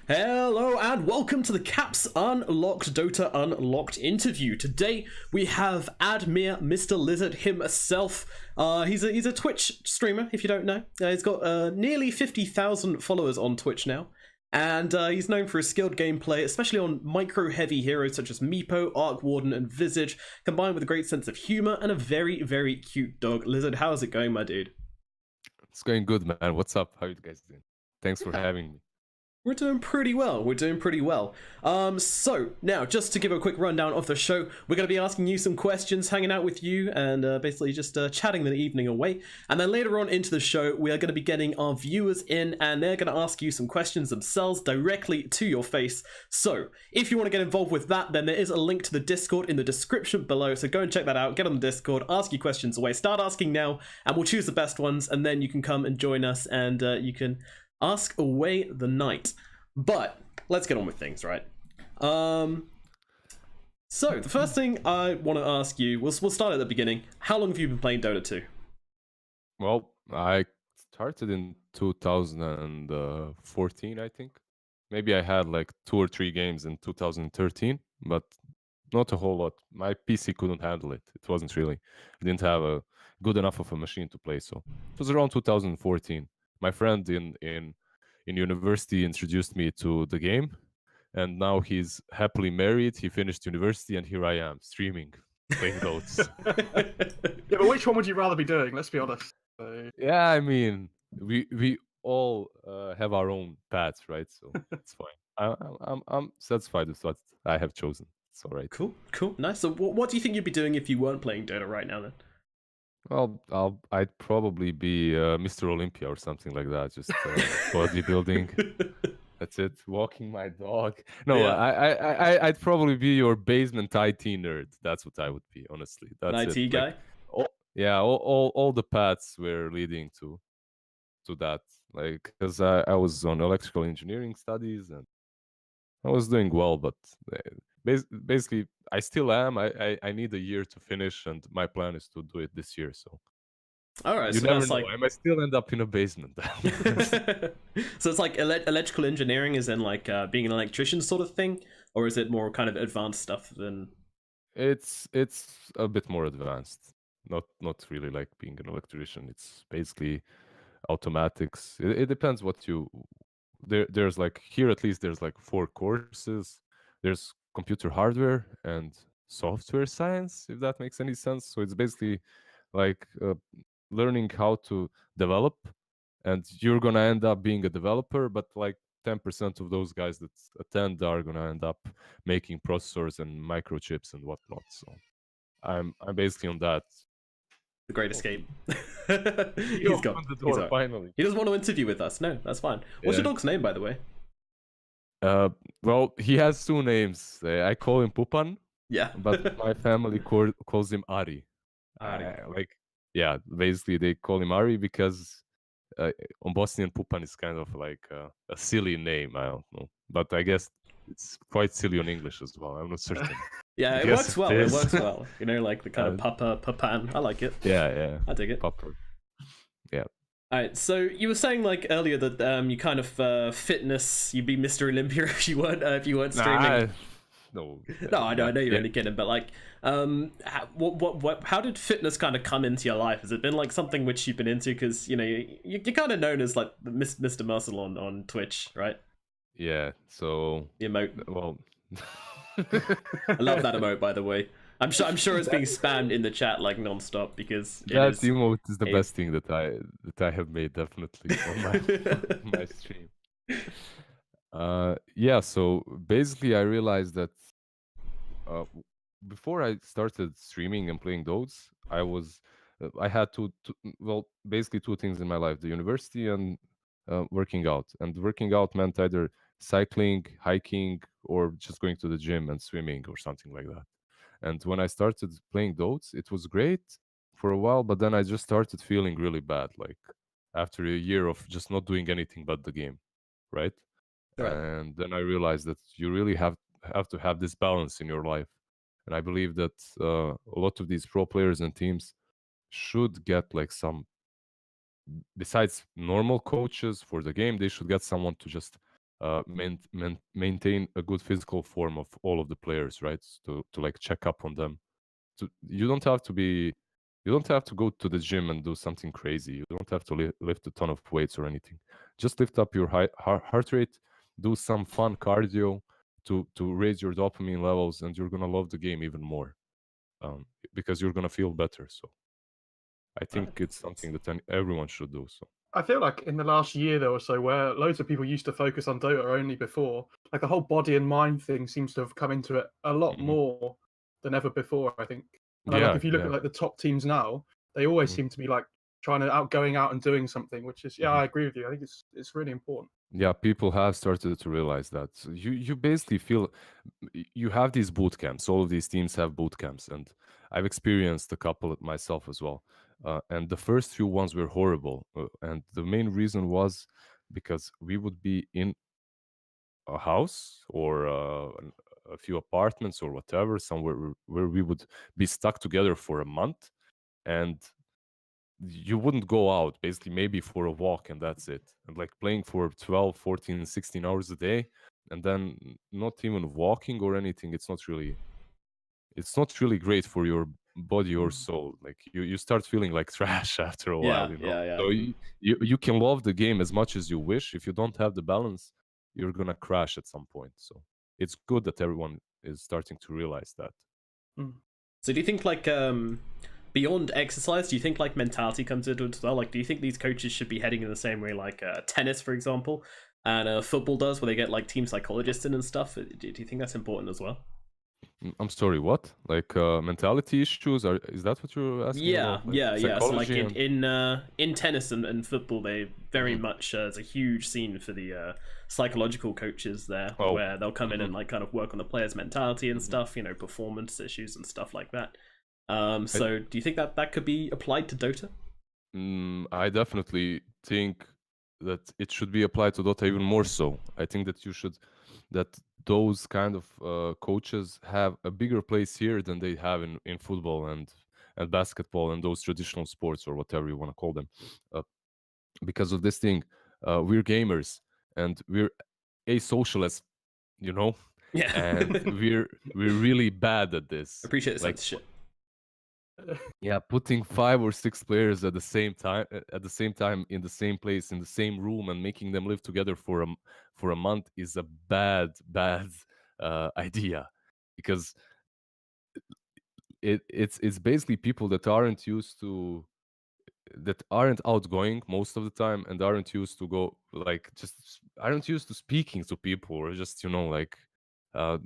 Hello and welcome to the Caps Unlocked DotA Unlocked interview. Today we have Admir, Mr. LizZard himself. He's a Twitch streamer, if you don't know. He's got nearly 50,000 followers on Twitch now. And he's known for his skilled gameplay, especially on micro-heavy heroes such as Meepo, Arc Warden, and Visage, combined with a great sense of humor and a very, very cute dog. LizZard, how's it going, my dude? It's going good, man. What's up? How you guys doing? Thanks for having me. We're doing pretty well. So now, just to give a quick rundown of the show, we're going to be asking you some questions, hanging out with you, and basically just chatting the evening away. And then later on into the show, we are going to be getting our viewers in, and they're going to ask you some questions themselves directly to your face. So if you want to get involved with that, then there is a link to the Discord in the description below. So go and check that out. Get on the Discord, ask your questions away. Start asking now, and we'll choose the best ones, and then you can come and join us, and you can ask away the night. But let's get on with things, right? So the first thing I want to ask you, we'll start at the beginning. How long have you been playing Dota 2? Well, I started in 2014, I think. Maybe I had like 2 or 3 games in 2013, but not a whole lot. My PC couldn't handle it. It wasn't really. I didn't have a good enough of a machine to play, so it was around 2014. My friend in university introduced me to the game, and now he's happily married. He finished university, and here I am streaming, playing those. Yeah, but which one would you rather be doing? Let's be honest. Yeah, I mean, we all have our own paths, right? So it's fine. I'm satisfied with what I have chosen. It's all right. Cool, nice. So what do you think you'd be doing if you weren't playing Dota right now then? Well, I'd probably be Mr. Olympia or something like that, just bodybuilding. That's it. Walking my dog. No, Yeah. I'd probably be your basement IT nerd. That's what I would be, honestly. That's An IT it. guy? Like, all the paths were leading to that. Like, because I was on electrical engineering studies and I was doing well, but basically I still am. I need a year to finish, and my plan is to do it this year. So All right, you so never that's know. like I might still end up in a basement. so it's like electrical engineering is in like being an electrician sort of thing, or is it more kind of advanced stuff than? It's a bit more advanced. Not really like being an electrician. It's basically automatics. It depends what you. There's like here at least there's like 4 courses. There's computer hardware and software science, if that makes any sense. So it's basically like learning how to develop, and you're gonna end up being a developer, but like 10% of those guys that attend are gonna end up making processors and microchips and whatnot. So I'm basically on that. The Great Escape. He's gone. The door, finally. He doesn't want to interview with us. No, that's fine. What's your dog's name, by the way? Well, he has 2 names. I call him Pupan. Yeah. But my family calls him Ari. Yeah, basically they call him Ari because on Bosnian Pupan is kind of like a silly name. I don't know, but I guess it's quite silly on English as well. I'm not certain. Yeah, it works well. It works well. You know, like the kind of Papa, Papan. I like it. Yeah. I dig it. Papa. Yeah. All right, so you were saying like earlier that you kind of fitness, you'd be Mr. Olympia if you weren't streaming. No, I know you're only kidding, but like, how did fitness kind of come into your life? Has it been like something which you've been into? Because you know you're kind of known as like the Mr. Muscle on Twitch, right? Yeah. So the emote. Well, I love that emote, by the way. I'm sure it's being spammed in the chat like non-stop because that emote is the best thing that I have made, definitely, on my stream. Yeah, so basically I realized that before I started streaming and playing those, I had basically 2 things in my life: the university and working out. And working out meant either cycling, hiking, or just going to the gym and swimming or something like that. And when I started playing those, it was great for a while, but then I just started feeling really bad, like after a year of just not doing anything but the game, right? And then I realized that you really have to have this balance in your life. And I believe that a lot of these pro players and teams should get like some, besides normal coaches for the game, they should get someone to just maintain a good physical form of all of the players, right? To like check up on them. You don't have to be, you don't have to go to the gym and do something crazy. You don't have to lift a ton of weights or anything. Just lift up your heart rate, do some fun cardio to raise your dopamine levels, and you're gonna love the game even more, because you're gonna feel better. So I think it's something that everyone should do. So I feel like in the last year though or so, where loads of people used to focus on Dota only before, like the whole body and mind thing seems to have come into it a lot Mhm. more than ever before, I think. And like yeah, if you look yeah. at like the top teams now, they always Mhm. seem to be like trying to going out and doing something, which is Mhm. I agree with you. I think it's really important. Yeah, people have started to realize that. So you basically feel you have these boot camps. All of these teams have boot camps, and I've experienced a couple myself as well. And the first few ones were horrible, and the main reason was because we would be in a house or a few apartments or whatever, somewhere where we would be stuck together for a month, and you wouldn't go out basically maybe for a walk and that's it, and like playing for 12, 14, 16 hours a day, and then not even walking or anything. It's not really great for your body or soul. Like you start feeling like trash after a while, Yeah, you know. yeah, yeah. So you can love the game as much as you wish. If you don't have the balance, you're gonna crash at some point. So it's good that everyone is starting to realize that. Mm. So do you think like beyond exercise, do you think like mentality comes into it as well? Like, do you think these coaches should be heading in the same way like tennis, for example, and football does, where they get like team psychologists in and stuff? Do you think that's important as well? I'm sorry, what? Like mentality issues? Is that what you're asking Yeah, about? Like yeah, yeah. So like psychology and in tennis and football, they very Mhm. much it's a huge scene for the psychological coaches there, Oh, where they'll come in mhm, and like kind of work on the player's mentality and mhm. stuff, performance issues and stuff like that. I, So do you think that that could be applied to Dota? I definitely think that it should be applied to Dota even more so. I think that that those kind of coaches have a bigger place here than they have in football and basketball and those traditional sports or whatever you want to call them. Uh, because of this thing, we're gamers and we're asocial as you know, Yeah. and we're really bad at this. Appreciate the Like censorship. yeah, putting 5 or 6 players at the same time in the same place in the same room and making them live together for a month is a bad idea, because it's basically people that aren't outgoing most of the time and aren't used to go like just aren't used to speaking to people or just like uh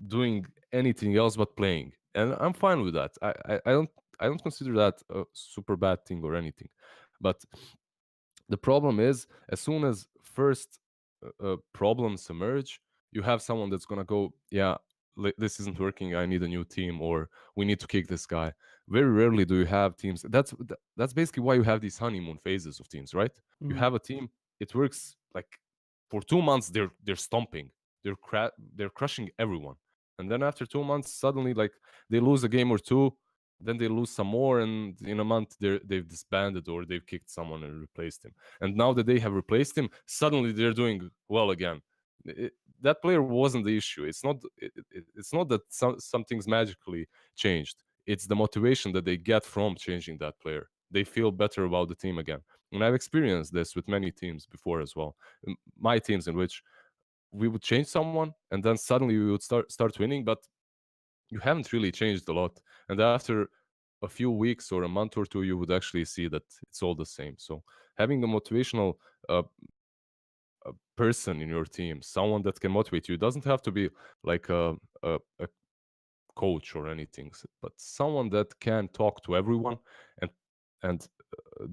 doing anything else but playing, and I'm fine with that. I don't consider that a super bad thing or anything, but the problem is, as soon as first problems emerge, you have someone that's gonna go, yeah, this isn't working. I need a new team, or we need to kick this guy. Very rarely do you have teams. That's basically why you have these honeymoon phases of teams, right? You Mm. have a team. It works like for 2 months. They're stomping. They're crushing everyone, and then after 2 months, suddenly like they lose a game or two, then they lose some more, and in a month they've disbanded or they've kicked someone and replaced him. And now that they have replaced him, suddenly they're doing well again. That player wasn't the issue. It's not that some things magically changed. It's the motivation that they get from changing that player. They feel better about the team again. And I've experienced this with many teams before as well. My teams in which we would change someone and then suddenly we would start winning, but you haven't really changed a lot. And after a few weeks or a month or two, you would actually see that it's all the same. So having a motivational uh, person in your team, someone that can motivate you, doesn't have to be like a coach or anything, but someone that can talk to everyone and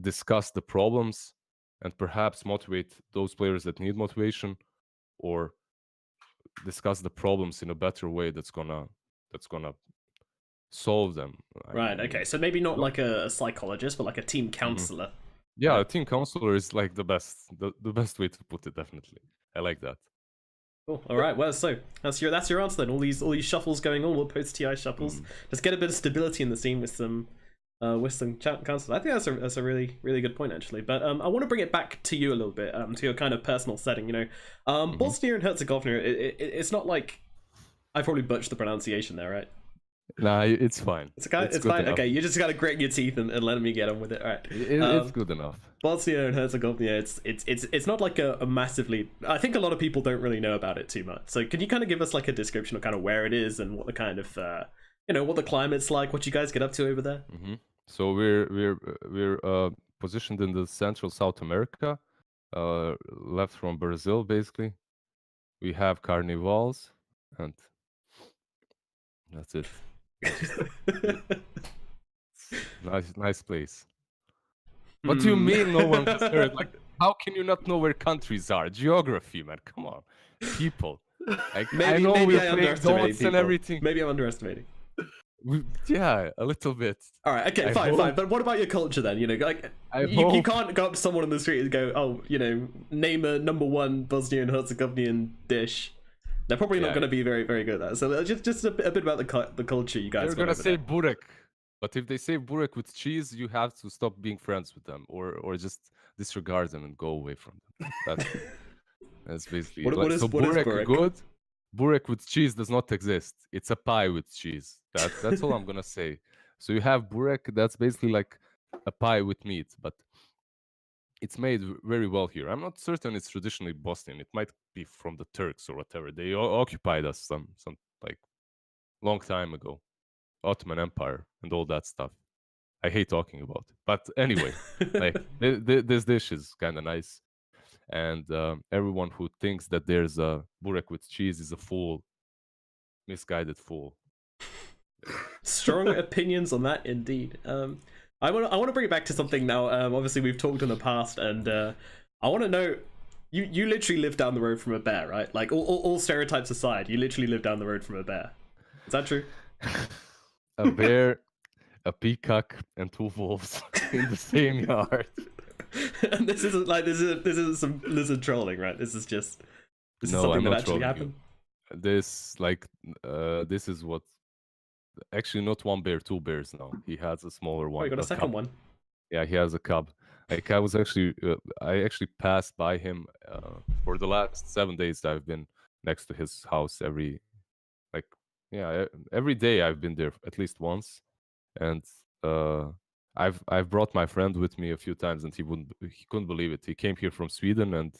discuss the problems and perhaps motivate those players that need motivation, or discuss the problems in a better way that's gonna solve them. I Right. mean, Okay. So maybe not no- like a psychologist, but like a team Mhm. counselor. Yeah, Yeah. a team counselor is like the best way to put it. Definitely, I like that. Cool. All right. Well, so that's your answer then. All these shuffles going on, all post TI shuffles. Mm. Just get a bit of stability in the scene with some Western councils. I think that's a really really good point actually. But I want to bring it back to you a little bit, to your kind of personal setting. You know, Bosnia and Herzegovina. It's not like I probably butchered the pronunciation there, right? Nah, it's fine. It's good fine. enough. Okay, you just gotta grit your teeth and let me get on with it. All right. It's good enough. Bosnia and Herzegovina. It's not like a massively. I think a lot of people don't really know about it too much. So can you kind of give us like a description of kind of where it is and what the kind of what the climate's like, what you guys get up to over there? So we're positioned in the Central South America, left from Brazil basically. We have carnivals, and that's it. Nice place. What do you mean no one has heard? Like, how can you not know where countries are? Geography, man. Come on, people. Like, I know we're playing dots and everything. Maybe I'm underestimating. Yeah, a little bit. All right, okay, fine. But what about your culture then? You know, like you can't go up to someone on the street and go, oh, you know, name a #1 Bosnian Herzegovinian dish. They're probably not going to be very very good at that. So just a bit about the culture you guys. They're gonna say burek, but if they say burek with cheese, you have to stop being friends with them, or just disregard them and go away from them. That's basically what is burek? Good. Burek with cheese does not exist. It's a pie with cheese. That's all I'm gonna say. So you have burek. That's basically like a pie with meat, but it's made very well here. I'm not certain it's traditionally Bosnian. It might be from the Turks or whatever. They occupied us some like long time ago, Ottoman Empire and all that stuff. I hate talking about it, but anyway, like this dish is kind of nice. And everyone who thinks that there's a burek with cheese is a fool, misguided fool. Strong opinions on that, indeed. I want to bring it back to something now. Obviously, we've talked in the past, and I want to know. You literally live down the road from a bear, right? Like all stereotypes aside, you literally live down the road from a bear. Is that true? A bear, a peacock, and 2 wolves in the same yard. And this isn't some lizard trolling, right? This is something I'm that not actually happened. This is what actually not 1 bear, 2 bears now. He has a smaller one. Oh, you got a second one. Yeah, he has a cub. Like I actually passed by him for the last 7 days. I've been next to his house every day. I've been there at least once, and I've brought my friend with me a few times, and he couldn't believe it. He came here from Sweden, and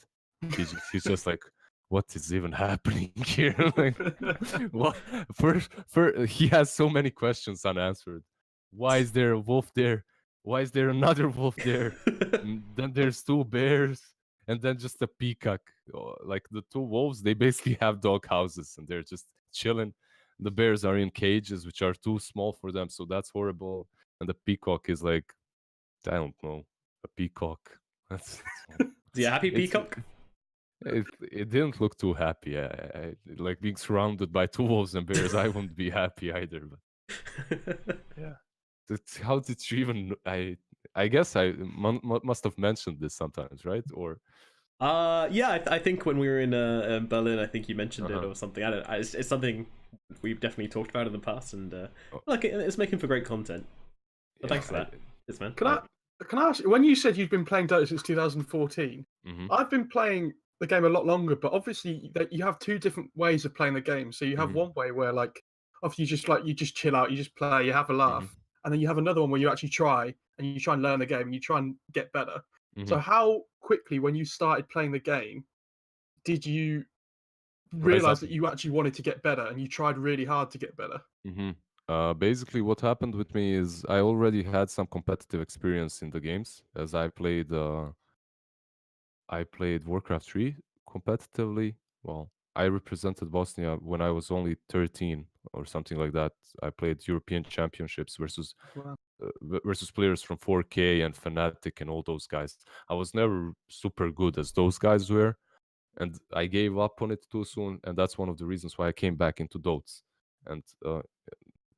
he's just like, what is even happening here? Like, what? First, he has so many questions unanswered. Why is there a wolf there? Why is there another wolf there? Then there's 2 bears, and then just a peacock. Like the 2 wolves, they basically have dog houses, and they're just chilling. The bears are in cages, which are too small for them, so that's horrible. And the peacock is like, I don't know, a peacock. Is he a happy peacock? It didn't look too happy. I like being surrounded by 2 wolves and bears. I wouldn't be happy either. But yeah, how did you even? I guess I must have mentioned this sometimes, right? Or yeah, I think when we were in Berlin, I think you mentioned it or something. It's something we've definitely talked about in the past, and like it's making for great content. But thanks for that, yes, man. Can I ask? When you said you've been playing Dota since 2014, I've been playing the game a lot longer, but obviously you have 2 different ways of playing the game. So you have one way where like obviously you just chill out, you just play, you have a laugh, and then you have another one where you actually try and learn the game and you try and get better. So how quickly, when you started playing the game, did you realize that you actually wanted to get better and you tried really hard to get better? Basically, what happened with me is I already had some competitive experience in the games, as I played Warcraft 3 competitively. Well, I represented Bosnia when I was only 13 or something like that. I played European Championships versus players from 4K and Fnatic and all those guys. I was never super good as those guys were, and I gave up on it too soon, and that's one of the reasons why I came back into Dots. And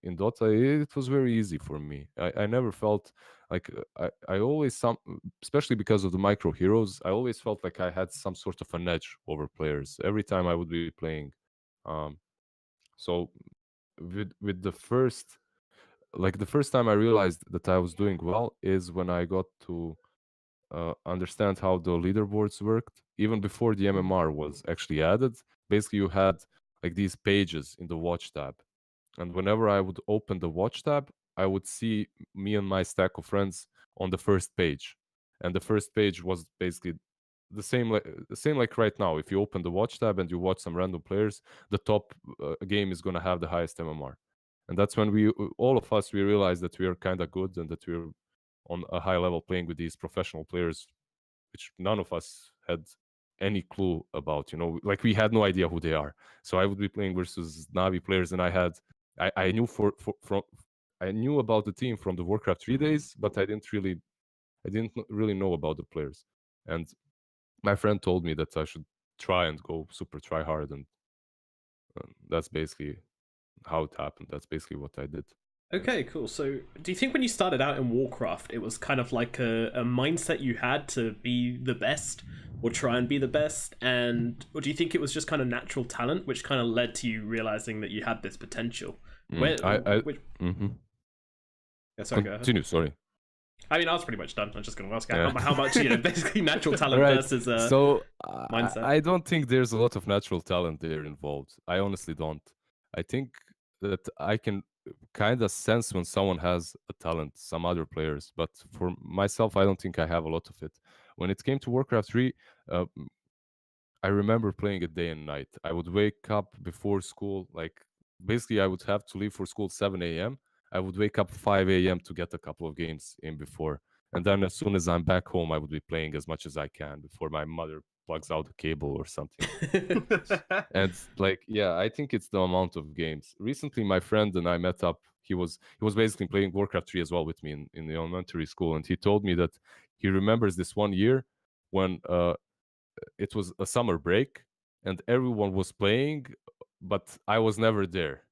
in Dota, it was very easy for me. I never felt like I always especially because of the micro heroes, I always felt like I had some sort of an edge over players every time I would be playing. So with the first like the first time I realized that I was doing well is when I got to understand how the leaderboards worked. Even before the MMR was actually added, basically you had like these pages in the watch tab, and whenever I would open the watch tab, I would see me and my stack of friends on the first page, and the first page was basically the same like right now. If you open the watch tab and you watch some random players, the top game is gonna have the highest MMR, and that's when all of us we realized that we are kind of good and that we're on a high level playing with these professional players, which none of us had any clue about. Like we had no idea who they are. So I would be playing versus Navi players, and I knew I knew about the team from the Warcraft 3 days, but I didn't really know about the players. And my friend told me that I should try and go super try hard, and that's basically how it happened. That's basically what I did. Okay, cool. So, do you think when you started out in Warcraft, it was kind of like a mindset you had to be the best or try and be the best? Or do you think it was just kind of natural talent, which kind of led to you realizing that you had this potential? Yeah, sorry, go ahead. Continue, sorry. I mean, I was pretty much done. I'm just going to ask how much, basically natural talent Right. versus mindset. I don't think there's a lot of natural talent there involved. I honestly don't. I think that I can kind of sense when someone has a talent, some other players, but for myself, I don't think I have a lot of it. When it came to Warcraft 3, I remember playing it day and night. I would wake up before school, like basically I would have to leave for school 7 a.m. I would wake up 5 a.m. to get a couple of games in before. And then as soon as I'm back home, I would be playing as much as I can before my mother plugs out the cable or something. And like, yeah, I think it's the amount of games. Recently, my friend and I met up. He was basically playing Warcraft 3 as well with me in the elementary school. And he told me that he remembers this one year when it was a summer break and everyone was playing, but I was never there.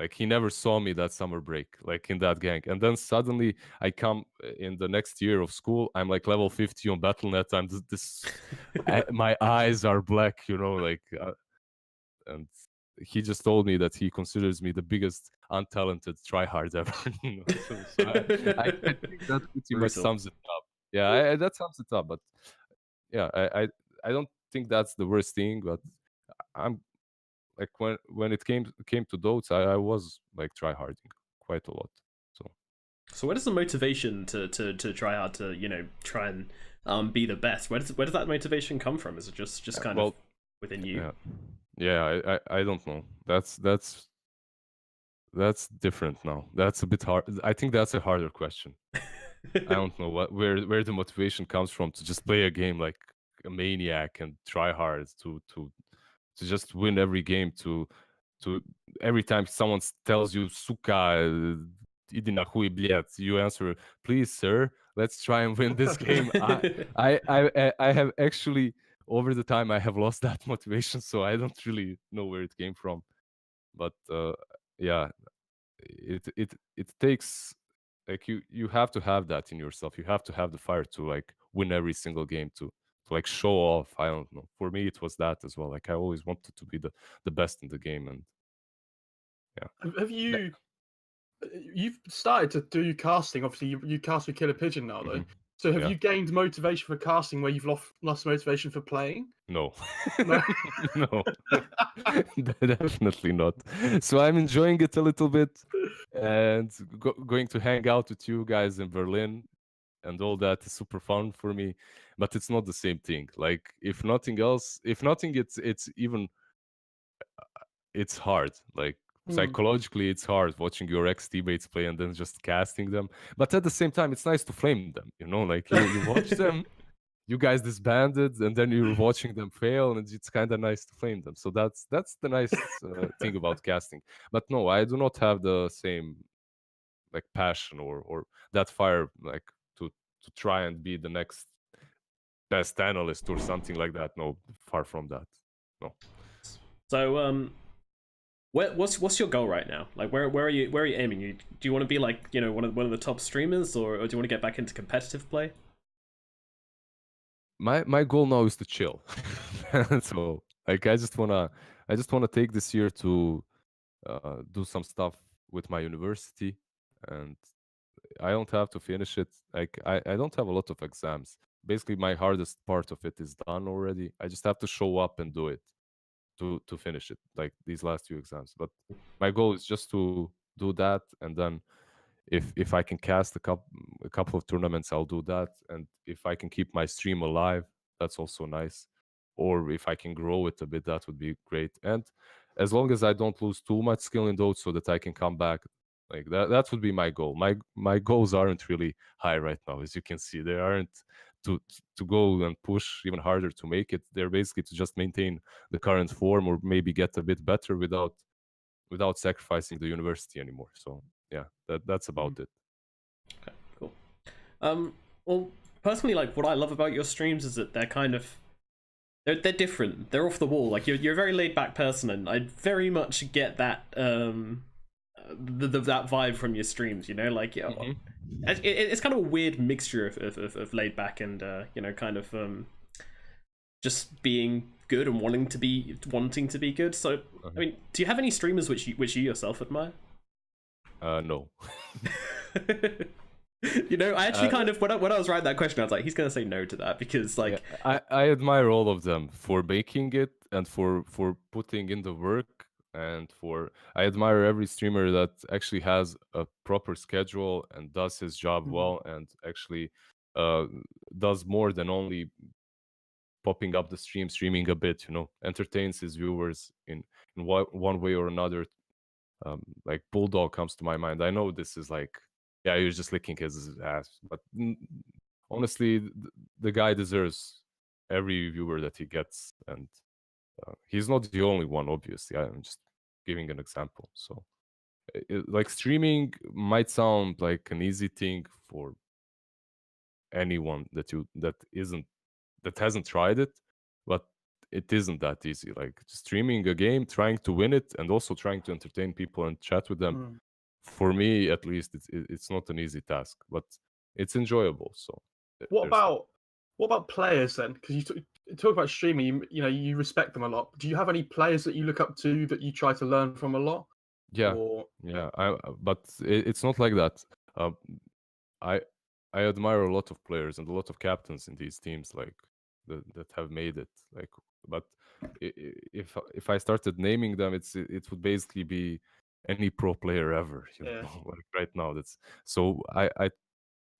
Like he never saw me that summer break, like in that gang. And then suddenly I come in the next year of school. I'm like level 50 on BattleNet. I'm my eyes are black, like, and he just told me that he considers me the biggest untalented tryhard ever. So I think that pretty much sums it up. Yeah, that sums it up. But yeah, I don't think that's the worst thing, but I'm like when it came to Dotes, I was like tryharding quite a lot. So where does the motivation to try hard to try and be the best? Where does that motivation come from? Is it just kind of within you? Yeah, I don't know. That's different now. That's a bit hard. I think that's a harder question. I don't know where the motivation comes from to just play a game like a maniac and try hard to just win every game, to every time someone tells you suka иди нахуй, блядь, you answer, please sir, let's try and win this game. I have actually over the time I have lost that motivation, so I don't really know where it came from. But yeah, it takes, like, you have to have that in yourself. You have to have the fire to like win every single game, to like show off. I don't know. For me, it was that as well. Like I always wanted to be the best in the game, and yeah. Have you've started to do casting? Obviously, you cast with Killer Pigeon now, though. So have you gained motivation for casting where you've lost motivation for playing? No. No. Definitely not. So I'm enjoying it a little bit, and going to hang out with you guys in Berlin and all that is super fun for me, but it's not the same thing. Like if nothing, it's even it's hard. Like psychologically, it's hard watching your ex teammates play and then just casting them. But at the same time, it's nice to flame them. Like you watch them, you guys disbanded, and then you're watching them fail, and it's kind of nice to flame them. So that's the nice thing about casting. But no, I do not have the same like passion or that fire, like to try and be the next best analyst or something like that. No, far from that. No. So what's your goal right now? Like where are you aiming? Do you want to be like one of the top streamers, or do you want to get back into competitive play? My goal now is to chill. So like I just wanna take this year to do some stuff with my university and I don't have to finish it. Like I don't have a lot of exams. Basically, my hardest part of it is done already. I just have to show up and do it to finish it, like these last few exams. But my goal is just to do that, and then if I can cast a couple of tournaments, I'll do that. And if I can keep my stream alive, that's also nice. Or if I can grow it a bit, that would be great. And as long as I don't lose too much skill in those, so that I can come back, like that would be my goal. My goals aren't really high right now, as you can see. They aren't to go and push even harder to make it. They're basically to just maintain the current form, or maybe get a bit better without sacrificing the university anymore. So yeah, that's about it. Okay, cool. Well, personally, like what I love about your streams is that they're kind of they're different. They're off the wall. Like you're a very laid back person, and I very much get that that vibe from your streams. You know, like it's kind of a weird mixture of laid back and you know, kind of just being good and wanting to be good. So I mean, do you have any streamers which you yourself admire? No. You know, I actually kind of when I was writing that question, I was like, he's gonna say no to that, because like I admire all of them for making it and for putting in the work, and I admire every streamer that actually has a proper schedule and does his job well, and actually does more than only popping up the streaming a bit, you know, entertains his viewers in one way or another. Like Bulldog comes to my mind. I know this is like, yeah, you're just licking his ass, but honestly, the guy deserves every viewer that he gets, and he's not the only one. Obviously, I'm just giving an example. So, like, streaming might sound like an easy thing for anyone that hasn't tried it, but it isn't that easy. Like, streaming a game, trying to win it, and also trying to entertain people and chat with them. For me, at least, it's not an easy task, but it's enjoyable. So, what about players then? Because you talk about streaming, you know, you respect them a lot. Do you have any players that you look up to that you try to learn from a lot? Yeah, but it's not like that. I admire a lot of players and a lot of captains in these teams, like that have made it. Like, but if I started naming them, it would basically be any pro player ever. You know, like right now. That's so.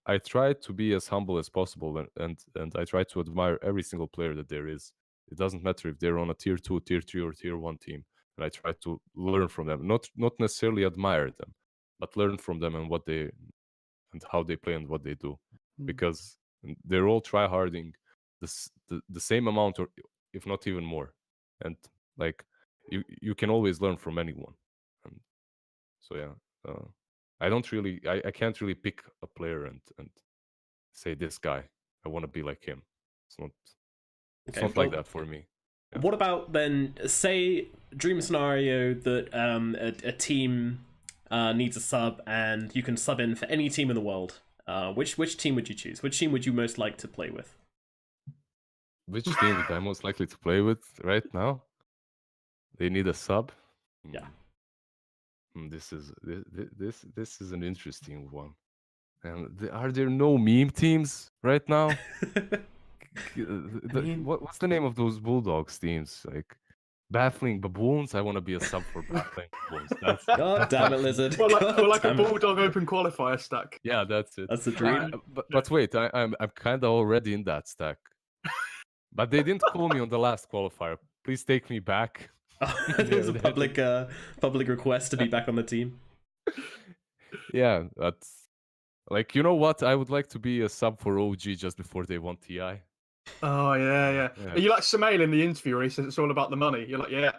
I try to be as humble as possible, and I try to admire every single player that there is. It doesn't matter if they're on a tier 2, tier 3, or tier 1 team, and I try to learn from them. Not necessarily admire them, but learn from them and how they play and what they do, because they're all tryharding the same amount, or if not even more. And like, you can always learn from anyone. And so yeah, I can't really pick a player and say, this guy, I want to be like him. It's not like that for me. Yeah. What about then, say, dream scenario that a team needs a sub, and you can sub in for any team in the world. Which team would you choose? Which team would you most like to play with? Which team would I most likely to play with right now? They need a sub? Yeah. This is an interesting one. And are there no meme teams right now? What's the name of those Bulldogs teams? Like Baffling Baboons? I want to be a sub for Baffling Baboons. God damn it, LizZard. Well, like a Bulldog Open qualifier stack. Yeah, that's it. That's the dream. But wait, I'm kind of already in that stack. But they didn't call me on the last qualifier. Please take me back. There's a public request to be back on the team. Yeah, that's like, you know what? I would like to be a sub for OG just before they won TI. Oh yeah. Are you like Samail in the interview where he says it's all about the money? You're like, yeah,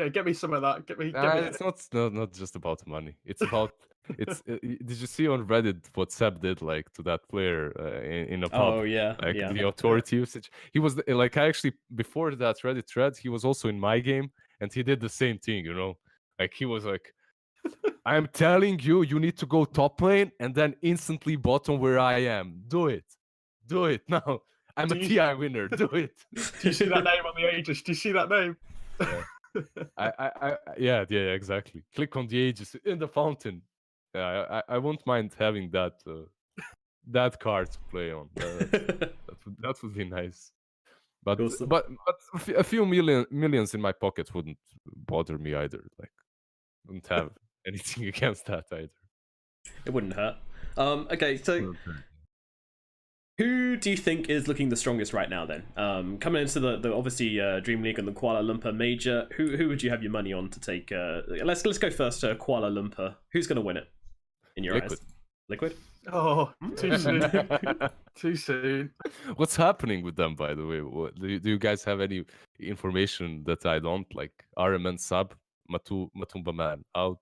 get me some of that. Get me. It's not just about the money. It's about did you see on Reddit what Seb did, like, to that player in a pub? Oh yeah, like the authority usage. He was like, I actually, before that Reddit thread, he was also in my game, and he did the same thing. You know, like, he was like, I'm telling you, you need to go top lane and then instantly bottom where I am. Do it now. I'm a TI winner. Do it. Do you see that name on the Aegis? Do you see that name? Yeah. Yeah, exactly. Click on the Aegis in the fountain. Yeah, I won't mind having that card to play on. That would be nice. But Awesome. a few millions in my pocket wouldn't bother me either. Like, wouldn't have anything against that either. It wouldn't hurt. Okay, so who do you think is looking the strongest right now then? Coming into the obviously Dream League and the Kuala Lumpur Major, who would you have your money on to take? Let's go first to Kuala Lumpur. Who's going to win it in your Liquid. eyes? Liquid? Oh, too soon. Too soon. What's happening with them, by the way? Do you guys have any information that I don't? Like RMN sub, Matumba man out,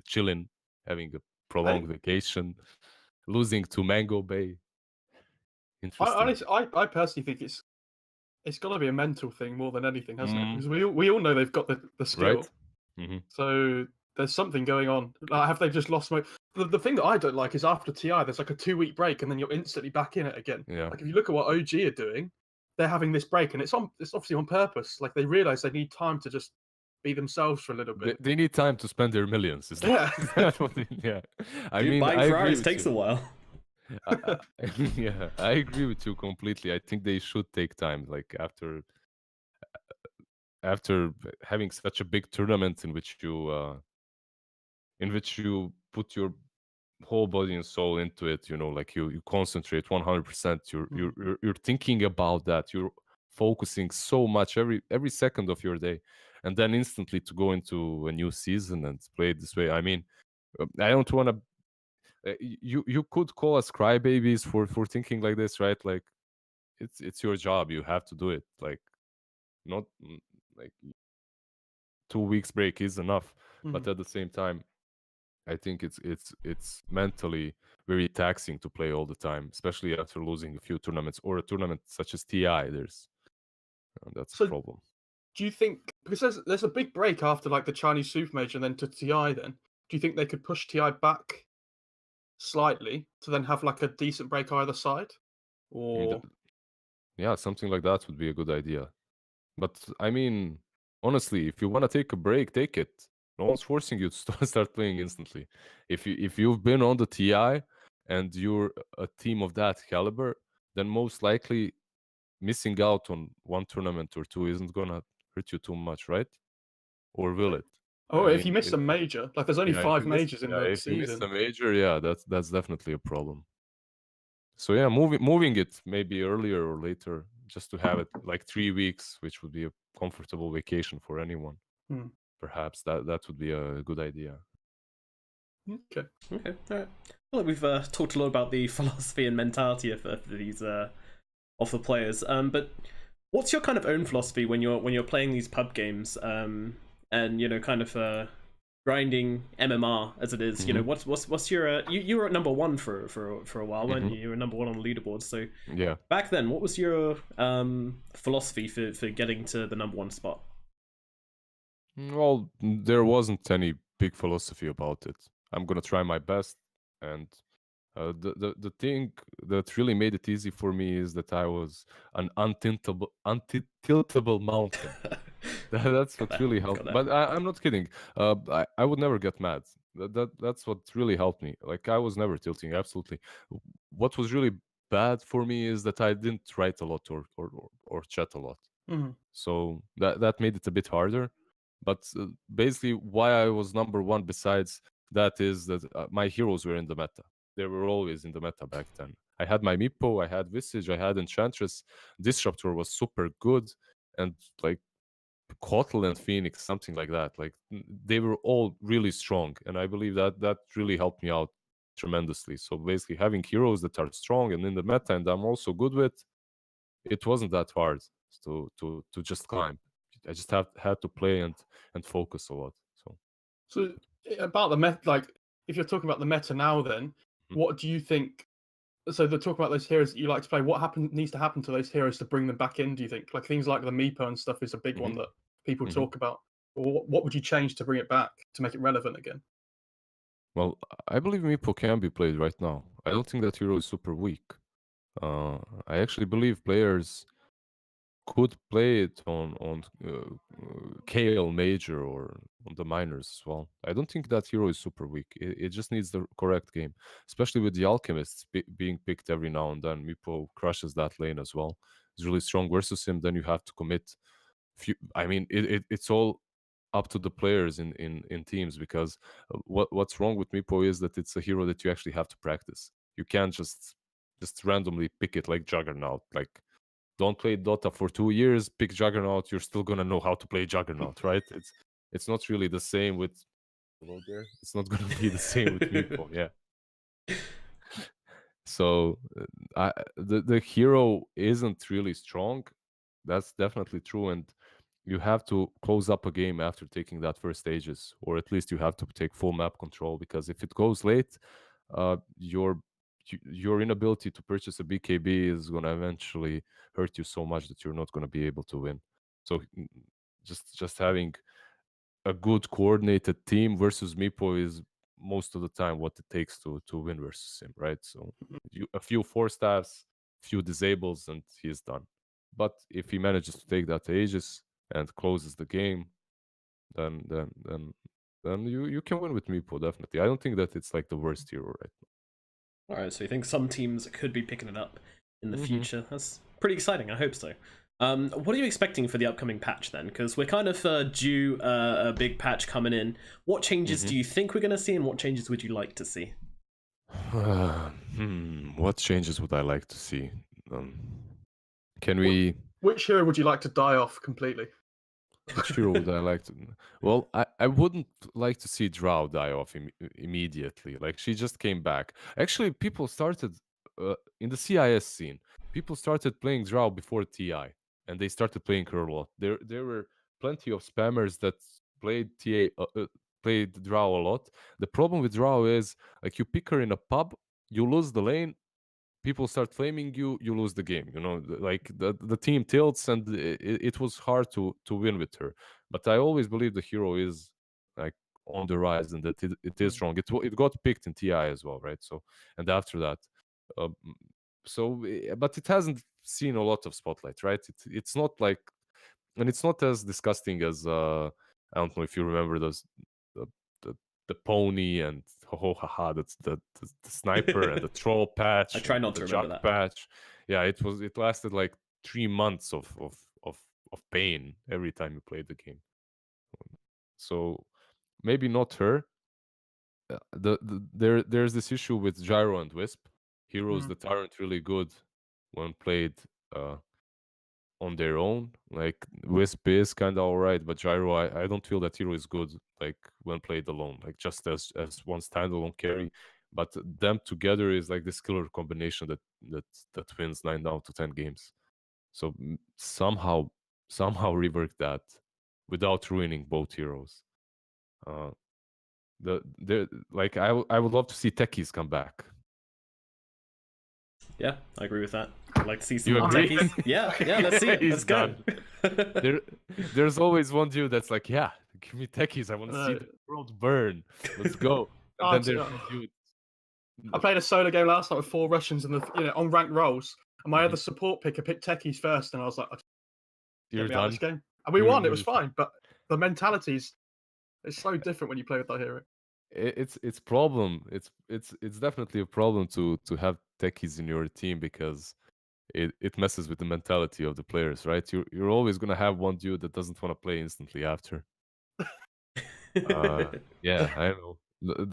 chilling, having a prolonged vacation, losing to Mango Bay. Interesting. I personally think it's got to be a mental thing more than anything, hasn't it? Mm. Because we all know they've got the skill. Right. Mm-hmm. So there's something going on. Have they just lost the thing that I don't like is after TI, there's like a 2-week break and then you're instantly back in it again. Yeah. Like if you look at what OG are doing, they're having this break and it's obviously on purpose. Like they realize they need time to just be themselves for a little bit. They need time to spend their millions. Is that what yeah. I Dude, mean, buying I Ferraris agree takes a while. Yeah, I agree with you completely. I think they should take time, like after having such a big tournament in which you put your whole body and soul into it. You know, like you concentrate 100%. You're thinking about that. You're focusing so much every second of your day, and then instantly to go into a new season and play it this way. I mean, I don't want to. You could call us crybabies for thinking like this, right? Like it's your job. You have to do it. Like not like 2 weeks break is enough, but at the same time, I think it's mentally very taxing to play all the time, especially after losing a few tournaments or a tournament such as TI. That's a problem. Do you think, because there's a big break after like the Chinese Super Major and then to TI, then do you think they could push TI back slightly to then have like a decent break either side? Or yeah, something like that would be a good idea. But I mean, honestly, if you want to take a break, take it. No one's forcing you to start playing instantly. If you've been on the TI and you're a team of that caliber, then most likely missing out on one tournament or two isn't gonna hurt you too much, right? Or will it? Oh, if you miss a major, like there's only 5 majors in the if season. you miss a major, yeah, that's definitely a problem. So yeah, moving it maybe earlier or later, just to have it like 3 weeks, which would be a comfortable vacation for anyone. Perhaps that would be a good idea. Okay. All right. Well, we've talked a lot about the philosophy and mentality of these of the players. But what's your kind of own philosophy when you're playing these pub games? And you know, kind of grinding MMR as it is. You know, what's your you were at number 1 for a while, weren't you? You were number 1 on the leaderboard. So yeah, back then, what was your philosophy for getting to the number 1 spot? Well, there wasn't any big philosophy about it. I'm gonna try my best, and the thing that really made it easy for me is that I was an untiltable mountain. That's what really helped. But I'm not kidding. I would never get mad. That's what really helped me. Like I was never tilting. Absolutely. What was really bad for me is that I didn't write a lot or chat a lot. So that made it a bit harder. But basically, why I was number 1 besides that is that my heroes were in the meta. They were always in the meta back then. I had my Meepo, I had Visage, I had Enchantress. Disruptor was super good, and like Kotl and Phoenix, something like that. Like they were all really strong, and I believe that really helped me out tremendously. So basically, having heroes that are strong and in the meta, and I'm also good with, it wasn't that hard to just climb. I just had to play and focus a lot. So about the meta, like if you're talking about the meta now, then what do you think? So they're talking about those heroes that you like to play. What needs to happen to those heroes to bring them back in? Do you think like things like the Meepo and stuff is a big one that people talk about? Or what would you change to bring it back to make it relevant again? Well, I believe Meepo can be played right now. I don't think that hero is super weak. I actually believe players could play it on Kale Major or on the minors as well. I don't think that hero is super weak. It just needs the correct game, especially with the alchemists being picked every now and then. Meepo crushes that lane as well. He's really strong versus him. Then you have to commit. I mean, it's all up to the players in teams, because what's wrong with Meepo is that it's a hero that you actually have to practice. You can't just randomly pick it like Juggernaut. Like, don't play Dota for 2 years, pick Juggernaut, you're still gonna know how to play Juggernaut, right? It's not really the same with hello there. It's not gonna be the same with Meepo, yeah. So the hero isn't really strong. That's definitely true, and you have to close up a game after taking that first stages, or at least you have to take full map control, because if it goes late, your inability to purchase a BKB is going to eventually hurt you so much that you're not going to be able to win. So just having a good coordinated team versus Meepo is most of the time what it takes to win versus him, right? So a few 4-staffs, few disables, and he's done. But if he manages to take that to Aegis and closes the game, then you can win with Meepo, definitely. I don't think that it's like the worst hero right now. All right, so you think some teams could be picking it up in the Mhm. future? That's pretty exciting. I hope so. What are you expecting for the upcoming patch then? Because we're kind of due a big patch coming in. What changes do you think we're going to see, and what changes would you like to see? What changes would I like to see? Can we? Which hero would you like to die off completely? Which hero would I like to? Well, I wouldn't like to see Drow die off immediately. Like, she just came back. Actually, people started in the CIS scene. People started playing Drow before TI, and they started playing her a lot. There were plenty of spammers that played played Drow a lot. The problem with Drow is, like, you pick her in a pub, you lose the lane, people start flaming you, you lose the game. Like, the team tilts, and it was hard to win with her. But I always believe the hero is, like, on the rise, and that it is strong. It got picked in TI as well, right? So, and after that, uh, but it hasn't seen a lot of spotlight, right? It's not like, and it's not as disgusting as I don't know if you remember those the the, the pony and ho ha ha, that's the sniper and the troll patch I try and not the to remember Jack that. patch. Yeah, it lasted like 3 months of pain every time you played the game. So maybe not her. There's this issue with Gyro and Wisp, heroes that aren't really good when played on their own. Like, Wisp is kind of alright, but Gyro, I don't feel that hero is good, like, when played alone, like, just as one standalone carry. But them together is like this killer combination that wins 9 out of 10 games. So somehow rework that without ruining both heroes. Like, I would love to see Techies come back. Yeah, I agree with that. I'd like to see some You more agree? techies. Yeah, let's see it. He's Let's go. There's always one dude that's like, yeah, give me Techies. I want to see the world burn. Let's go. And then there's one dude. I played a solo game last night with 4 Russians in on ranked roles, and my other support picker picked techies first, and I was like, You're "Get me out of done. this game." And we won. It was fine, but the mentality's it's so different when you play with that hero. It's problem. It's definitely a problem to have Techies in your team, because it messes with the mentality of the players, right? You're always gonna have one dude that doesn't want to play instantly after. Yeah, I know.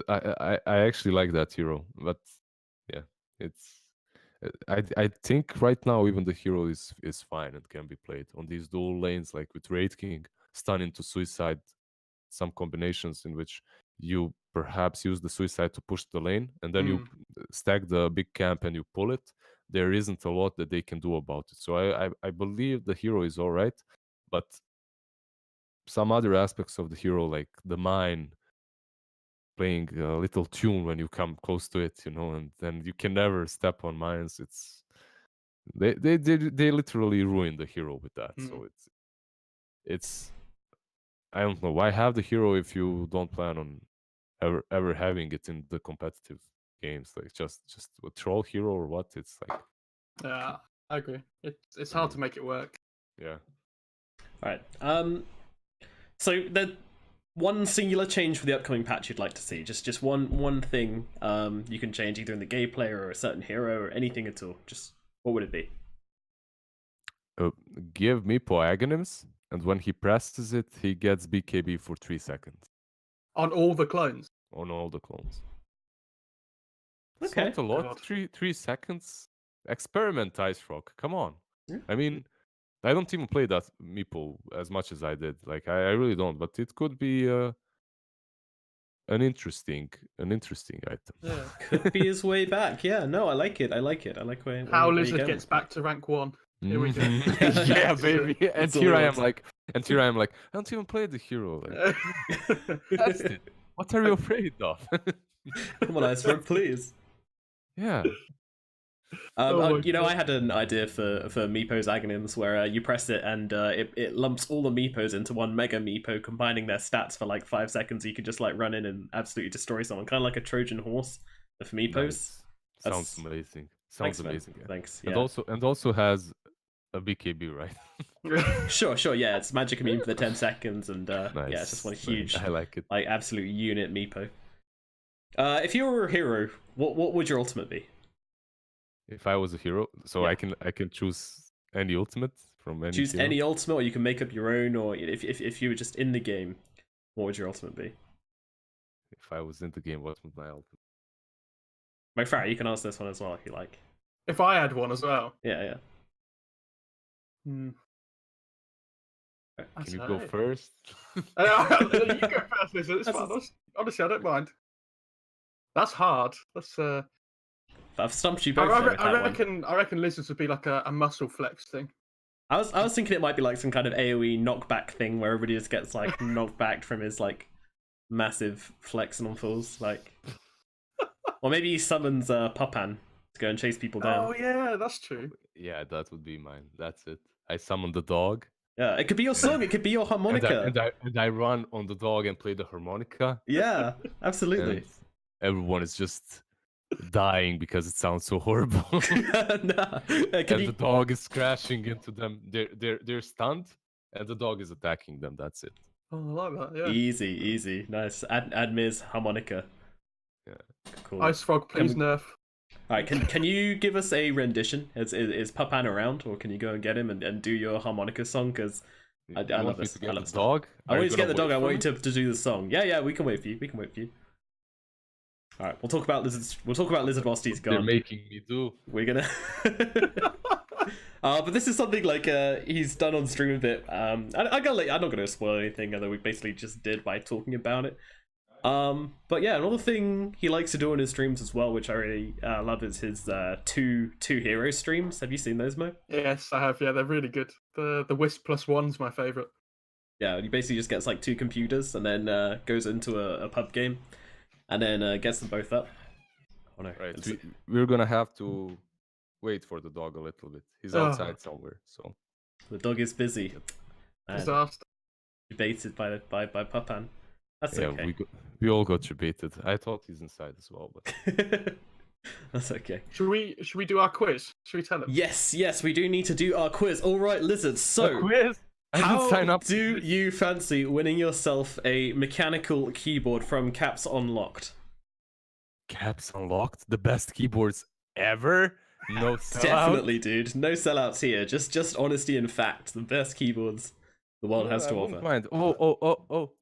I actually like that hero, but yeah, it's I think right now even the hero is fine and can be played on these dual lanes, like with Raid King, stun into suicide, some combinations in which you perhaps use the suicide to push the lane, and then you stack the big camp and you pull it. There isn't a lot that they can do about it. So I believe the hero is all right, but some other aspects of the hero, like the mine, playing a little tune when you come close to it, and then you can never step on mines. It's they literally ruin the hero with that. So it's I don't know why have the hero if you don't plan on ever having it in the competitive games. Like, just a troll hero or what? It's like, yeah, I agree. It's hard to make it work. Yeah. All right. So one singular change for the upcoming patch you'd like to see. Just one thing you can change either in the gameplay or a certain hero or anything at all. Just what would it be? Give Meepo Aghanims, and when he presses it, he gets BKB for 3 seconds. On all the clones? On all the clones. It's Okay. not a lot. God. 3 seconds. Experiment, Ice Rock. Come on. Yeah. I mean, I don't even play that Meepo as much as I did. Like, I really don't. But it could be an interesting item. Yeah. Could be his way back. Yeah, no, I like it. I like where How where you LizZard go. gets back to rank 1. Here we go. Yeah, baby. And That's all here we I am want. like, I don't even play the hero. Like, test it. What are you afraid of? Come on, Ice Rock, please. Yeah. Oh my you know, God. I had an idea for Meepo's Aghanims where you press it and it lumps all the Meepos into one Mega Meepo, combining their stats for like 5 seconds. You can just like run in and absolutely destroy someone, kind of like a Trojan horse for Meepos. Nice. That's- Sounds amazing. Sounds Thanks, man. amazing. Yeah. Thanks. And Yeah. also has a BKB, right? Sure. Yeah, it's magic immune for the 10 seconds, and Nice. yeah, it's just one Nice. huge, I like it. like absolute unit Meepo. If you were a hero, what would your ultimate be? If I was a hero, so Yeah. I can choose any ultimate from any Choose hero. any ultimate, or you can make up your own, or if you were just in the game, what would your ultimate be? If I was in the game, what would my ultimate? Mofarah, you can answer this one as well if you like. If I had one as well. Yeah. Hmm. Can you go first? You go first, LizZard. It's fine. Honestly, I don't mind. That's hard. That's I've stumped you both there with that one. I reckon LizZard would be like a muscle flex thing. I was thinking it might be like some kind of AoE knockback thing where everybody just gets like knocked back from his like massive flexing on fools, like. Or maybe he summons Pupan to go and chase people down. Oh yeah, that's true. Yeah, that would be mine. That's it. I summon the dog. Yeah, it could be your song. It could be your harmonica. And I run on the dog and play the harmonica. Yeah, absolutely. And everyone is just dying because it sounds so horrible. Nah. The dog is crashing into them. They're stunned, and the dog is attacking them. That's it. Oh, I like that. Yeah. Easy, nice. Add Miz harmonica. Yeah. Cool. Ice Frog, please nerf. All right, can you give us a rendition? Is Pupan around, or can you go and get him and do your harmonica song? Because I love this. I love this dog. I want you to get the dog. I want you to do the song. Yeah. We can wait for you. All right, we'll talk about LizZard. We'll talk about LizZard whilst he's gone. They're making me do. We're gonna. But this is something like he's done on stream a bit. I'm not gonna spoil anything, although we basically just did by talking about it. But yeah, another thing he likes to do on his streams as well, which I really love, is his two hero streams. Have you seen those, Mo? Yes, I have. Yeah, they're really good. The Wisp +1's my favorite. Yeah, he basically just gets like 2 computers and then goes into a pub game, and then gets them both up. Oh no! Right, we're gonna have to wait for the dog a little bit. He's outside somewhere, so The dog is busy. Disaster. Debated by Pupan. That's yeah, okay. we all got debated. I thought he's inside as well, but That's okay. Should we do our quiz? Should we tell him? Yes, we do need to do our quiz. All right, LizZard. So, quiz. how do you fancy winning yourself a mechanical keyboard from Caps Unlocked? Caps Unlocked, the best keyboards ever. No sellout. Definitely, dude. No sellouts here. Just honesty and fact. The best keyboards the world has to I won't offer. mind. Oh.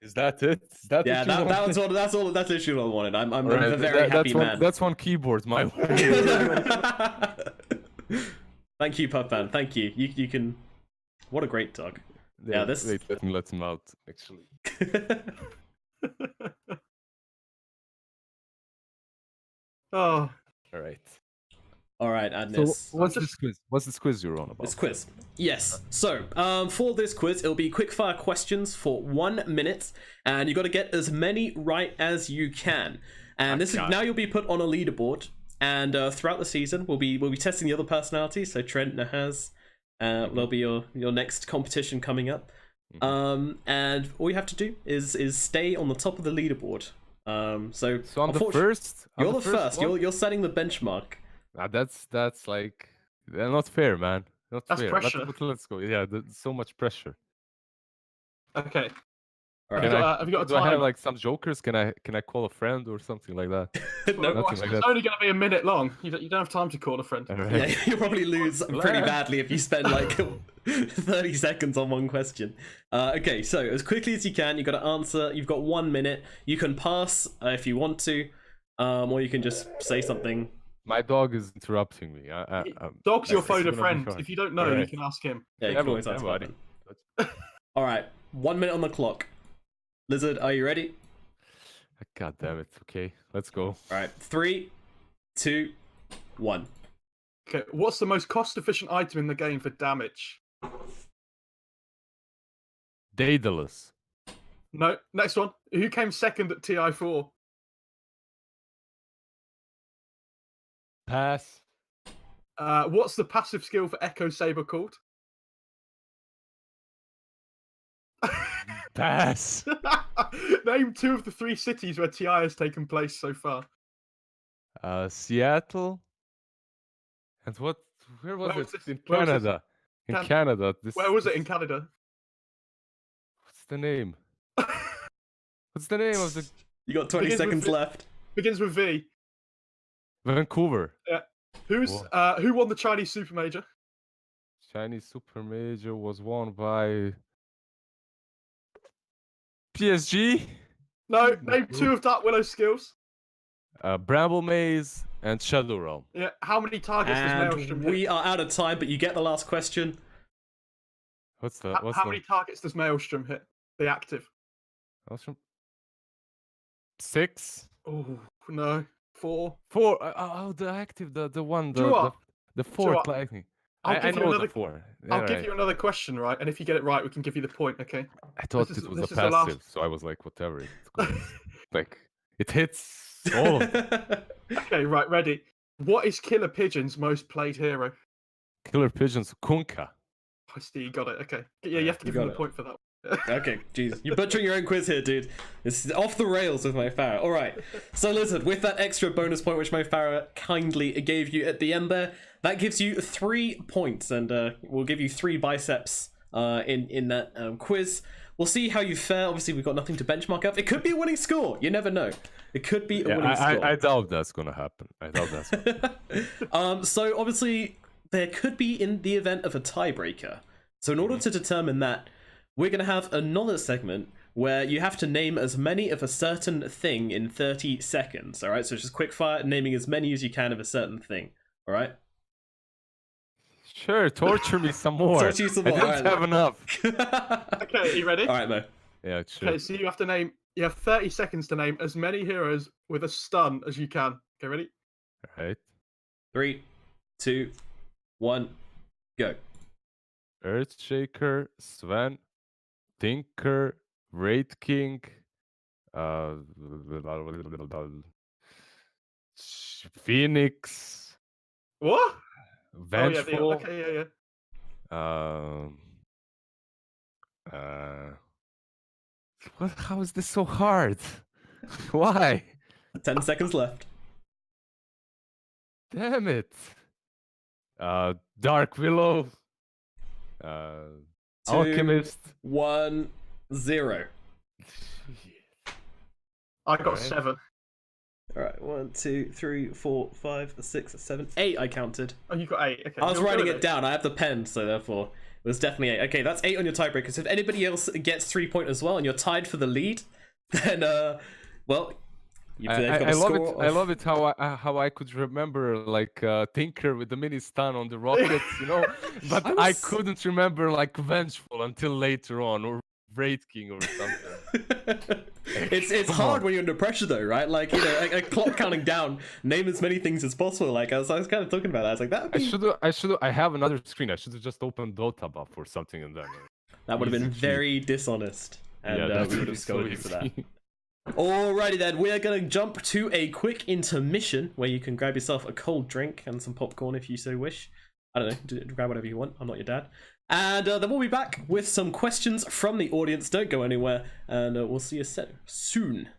Is that it? Is that Yeah, what you that wanted? that's literally what I wanted. I'm Alright, a very happy that's man. That's one keyboard, my way. Thank you, Pupan. Thank you. You can. What a great dog. Yeah, this. Wait, let me let him out. Actually. Oh, All right. All right, Adnis. So what's this quiz? What's this quiz you're on about? This quiz. Yes. So, for this quiz, it'll be quickfire questions for 1 minute, and you got to get as many right as you can. And this is now you'll be put on a leaderboard, and throughout the season, we'll be testing the other personalities. So Trent, Nahaz, will be your next competition coming up. And all you have to do is stay on the top of the leaderboard. So I'm the first. You're the first. You're setting the benchmark. That's like Not fair, man. Not That's fair. pressure. But let's go. Yeah, so much pressure. Okay. All Can right. Have you got a do I have timer? like some jokers? Can I call a friend or something like that? No. Nothing like It's that. only going to be a minute long. You don't have time to call a friend. All right. Yeah, you'll probably lose pretty Well, badly if you spend like 30 seconds on one question. Okay, so as quickly as you can, you've got to answer. You've got 1 minute. You can pass if you want to, or you can just say something. My dog is interrupting me. Dog's your this is phone a gonna be friend. hard. If you don't know, you Alright. can ask him. Yeah, you Yeah, can always yeah, ask buddy. them. All right, 1 minute on the clock. LizZard, are you ready? God damn it. Okay, let's go. All right, 3, 2, 1. Okay, what's the most cost-efficient item in the game for damage? Daedalus. No, next one. Who came second at TI4? Pass. What's the passive skill for Echo Saber called? Pass. Name 2 of the 3 cities where TI has taken place so far. Seattle. And what? Where was Where it? was this? In Where was this? Canada. In Canada. Where was it in Canada? What's the name? What's the name of the You got 20 Begins with seconds V. left. Begins with V. Vancouver? Who won the Chinese Super Major? Chinese Super Major was won by PSG. No, name 2 of Dark Willow's skills. Bramble Maze and Shadow Realm. Yeah, how many targets does Maelstrom And hit? we are out of time, but you get the last question. What's the How many targets does Maelstrom hit? The active. Maelstrom? 6? Oh no, 4. 4. The active, the one, Do you know what? the Do you know fourth what? lightning. I'll I give you know another- the 4. I'll give you another question, right? And if you get it right, we can give you the point, okay? I thought this it is- was this a is the last- passive, so I was like, whatever. It goes. Like, it hits all of them. Okay, right, ready. What is Killer Pigeon's most played hero? Killer Pigeons, Kunka. I see, you got it. Okay. Yeah, you have to You give him got the it. point for that. Okay, jeez. You're butchering your own quiz here, dude. This is off the rails with Mofarah. Alright, so LizZard, with that extra bonus point which Mofarah kindly gave you at the end there, that gives you 3 points, and we'll give you 3 biceps in that quiz. We'll see how you fare. Obviously, we've got nothing to benchmark up. It could be a winning score. You never know. It could be a winning score. I doubt that's gonna happen. I doubt that's gonna happen. So obviously, there could be in the event of a tiebreaker. So in order to determine that, we're going to have another segment where you have to name as many of a certain thing in 30 seconds. All right, so it's just quick fire, naming as many as you can of a certain thing. All right. Sure, torture me some more. Torture you some more, I don't alright. have enough. Okay, are you ready? All right, Mo. Yeah, sure. Okay, so you have to name. You have 30 seconds to name as many heroes with a stun as you can. Okay, ready? Right. 3, 2, 1, go. Earthshaker, Sven, Tinker, Wraith King, Phoenix, What? Vengeful. Oh, yeah, okay, yeah. How is this so hard? Why? 10 seconds left. Damn it. Dark Willow. 2, Alchemist. 1, 0. I got Alright. 7. All right, 1, 2, 3, 4, 5, 6, 7, 8. I counted. Oh, you got 8. Okay. I was you're writing good it at down. I have the pen, so therefore it was definitely 8. Okay, that's 8 on your tiebreaker. So if anybody else gets 3 points as well, and you're tied for the lead, then well, they've got I a love it. score I of- love it how I could remember like Tinker with the mini stun on the rockets, you know, but I couldn't remember like Vengeful until later on, or Wraith King or something. it's hard when you're under pressure though, right? Like, you know, a clock counting down. Name as many things as possible. Like I was kind of talking about that. I was like, I have another screen. I should have just opened DotA buff or something, and then that would have been easy. very dishonest, and yeah, that we would would be have so scolded you for that. easy. Alrighty then, we are going to jump to a quick intermission where you can grab yourself a cold drink and some popcorn if you so wish. I don't know, grab whatever you want. I'm not your dad. And then we'll be back with some questions from the audience. Don't go anywhere, and we'll see you soon.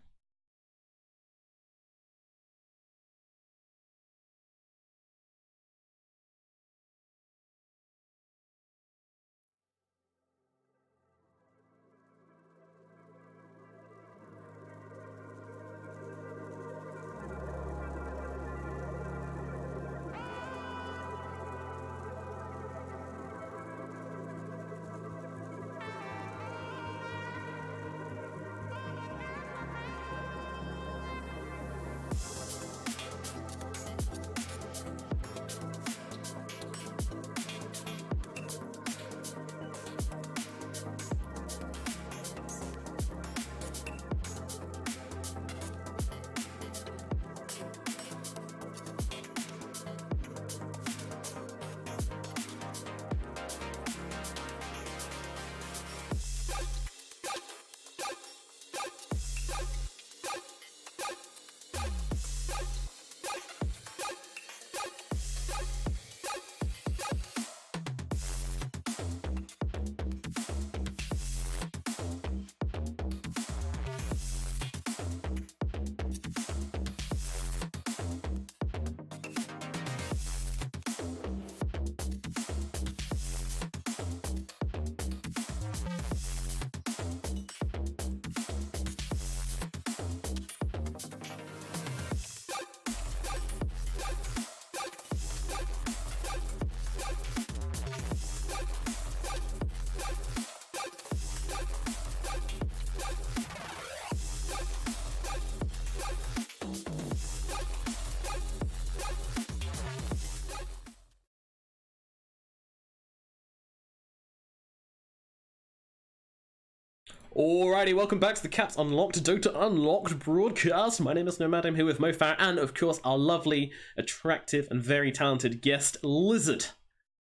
Alrighty, welcome back to the Caps Unlocked, DotA Unlocked broadcast. My name is Nomad, I'm here with Mofarah, and of course our lovely, attractive, and very talented guest, LizZard.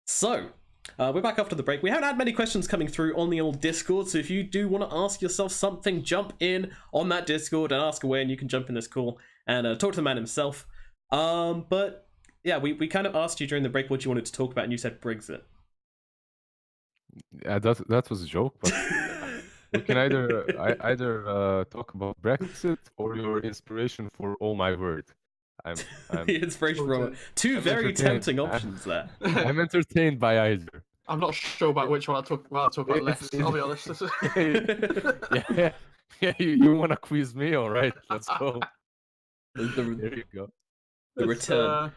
So, we're back after the break. We haven't had many questions coming through on the old Discord, so if you do want to ask yourself something, jump in on that Discord and ask away, and you can jump in this call and talk to the man himself. But yeah, we kind of asked you during the break what you wanted to talk about, and you said Brexit. Yeah, that was a joke, but we can either talk about Brexit or your inspiration for All My Word. I'm The inspiration from two very tempting options there. I'm entertained by either. I'm not sure about which one I'll talk about less. I'll be honest. Yeah, you want to quiz me? All right, let's go. There you go. The return.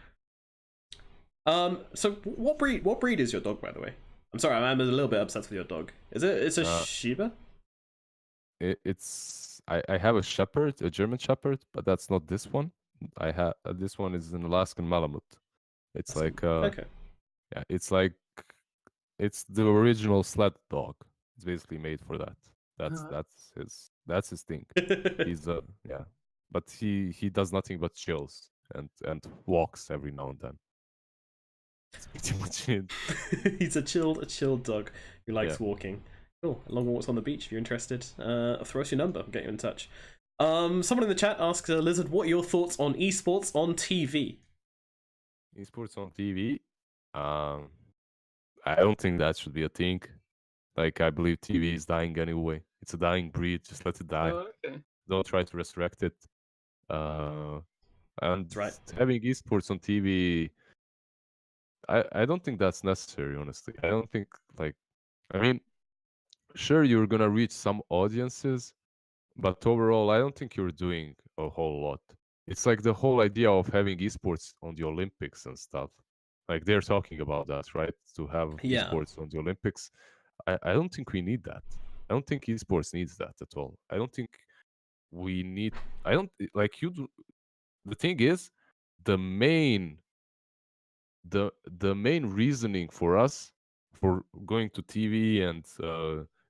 So what breed is your dog, by the way? I'm sorry, I'm a little bit obsessed with your dog. It's a Shiba? I have a shepherd, a German shepherd, but that's not this one. I have this one is an Alaskan Malamute. It's like okay. Yeah, it's the original sled dog. It's basically made for that. That's his thing. He's yeah, but he does nothing but chills and walks every now and then. That's pretty much it. He's a chilled dog who likes walking. Cool. Long walks on the beach. If you're interested, throw us your number. We'll get you in touch. Someone in the chat asks LizZard, what are your thoughts on esports on TV? Esports on TV? I don't think that should be a thing. Like, I believe TV is dying anyway. It's a dying breed. Just let it die. Oh, okay. Don't try to resurrect it. And right. Having esports on TV, I don't think that's necessary, honestly. I don't think, I mean, sure, you're gonna reach some audiences, but overall, I don't think you're doing a whole lot. It's like the whole idea of having esports on the Olympics and stuff. Like, they're talking about that, right? To have esports on the Olympics. I don't think we need that. I don't think esports needs that at all. I don't think we need. I don't like you. The thing is, the main reasoning for us for going to TV and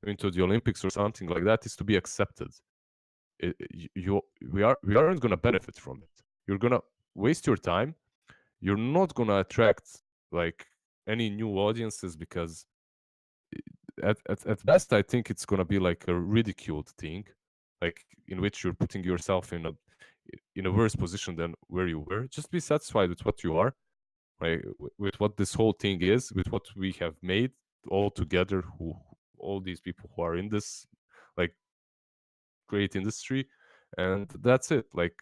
into the Olympics or something like that is to be accepted. We aren't gonna benefit from it. You're gonna waste your time. You're not gonna attract like any new audiences because at best I think it's gonna be like a ridiculed thing, like in which you're putting yourself in a worse position than where you were. Just be satisfied with what you are, like with what this whole thing is, with what we have made all together, all these people who are in this like great industry, and that's it. Like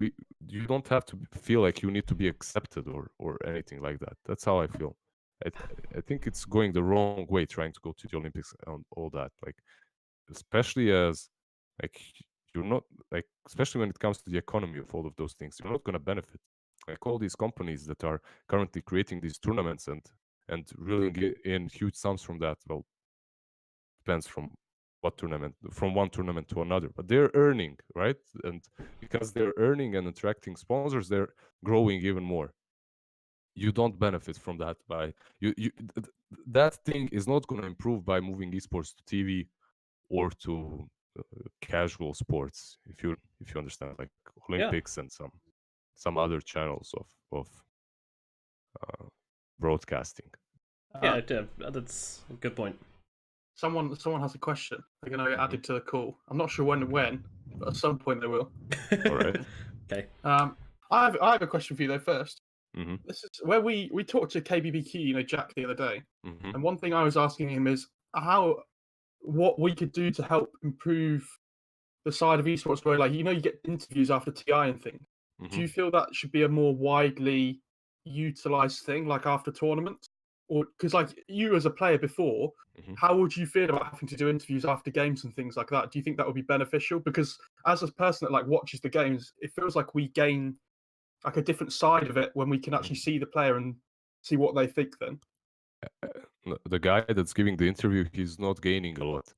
you don't have to feel like you need to be accepted or anything like that. That's how I feel. I think it's going the wrong way trying to go to the Olympics and all that. Like, especially as like you're not like, especially when it comes to the economy of all of those things, you're not going to benefit. Like all these companies that are currently creating these tournaments and reeling in huge sums from that. Well, depends from what tournament, from one tournament to another, but they're earning, right? And because they're earning and attracting sponsors, they're growing even more. You don't benefit from that by that thing is not going to improve by moving esports to TV or to casual sports, if you understand, like Olympics and some other channels of broadcasting. Yeah, that's a good point. Someone has a question. They're going to get added to the call. I'm not sure when, but at some point they will. All right. Okay. I have a question for you though first. Mm-hmm. This is where we talked to KBBQ, Jack, the other day, and one thing I was asking him is what we could do to help improve the side of esports where, like, you get interviews after TI and things. Mm-hmm. Do you feel that should be a more widely utilized thing, like after tournaments? Or because, like, you as a player before, how would you feel about having to do interviews after games and things like that? Do you think that would be beneficial? Because as a person that like watches the games, it feels like we gain like a different side of it when we can actually see the player and see what they think then. The guy that's giving the interview, he's not gaining a lot.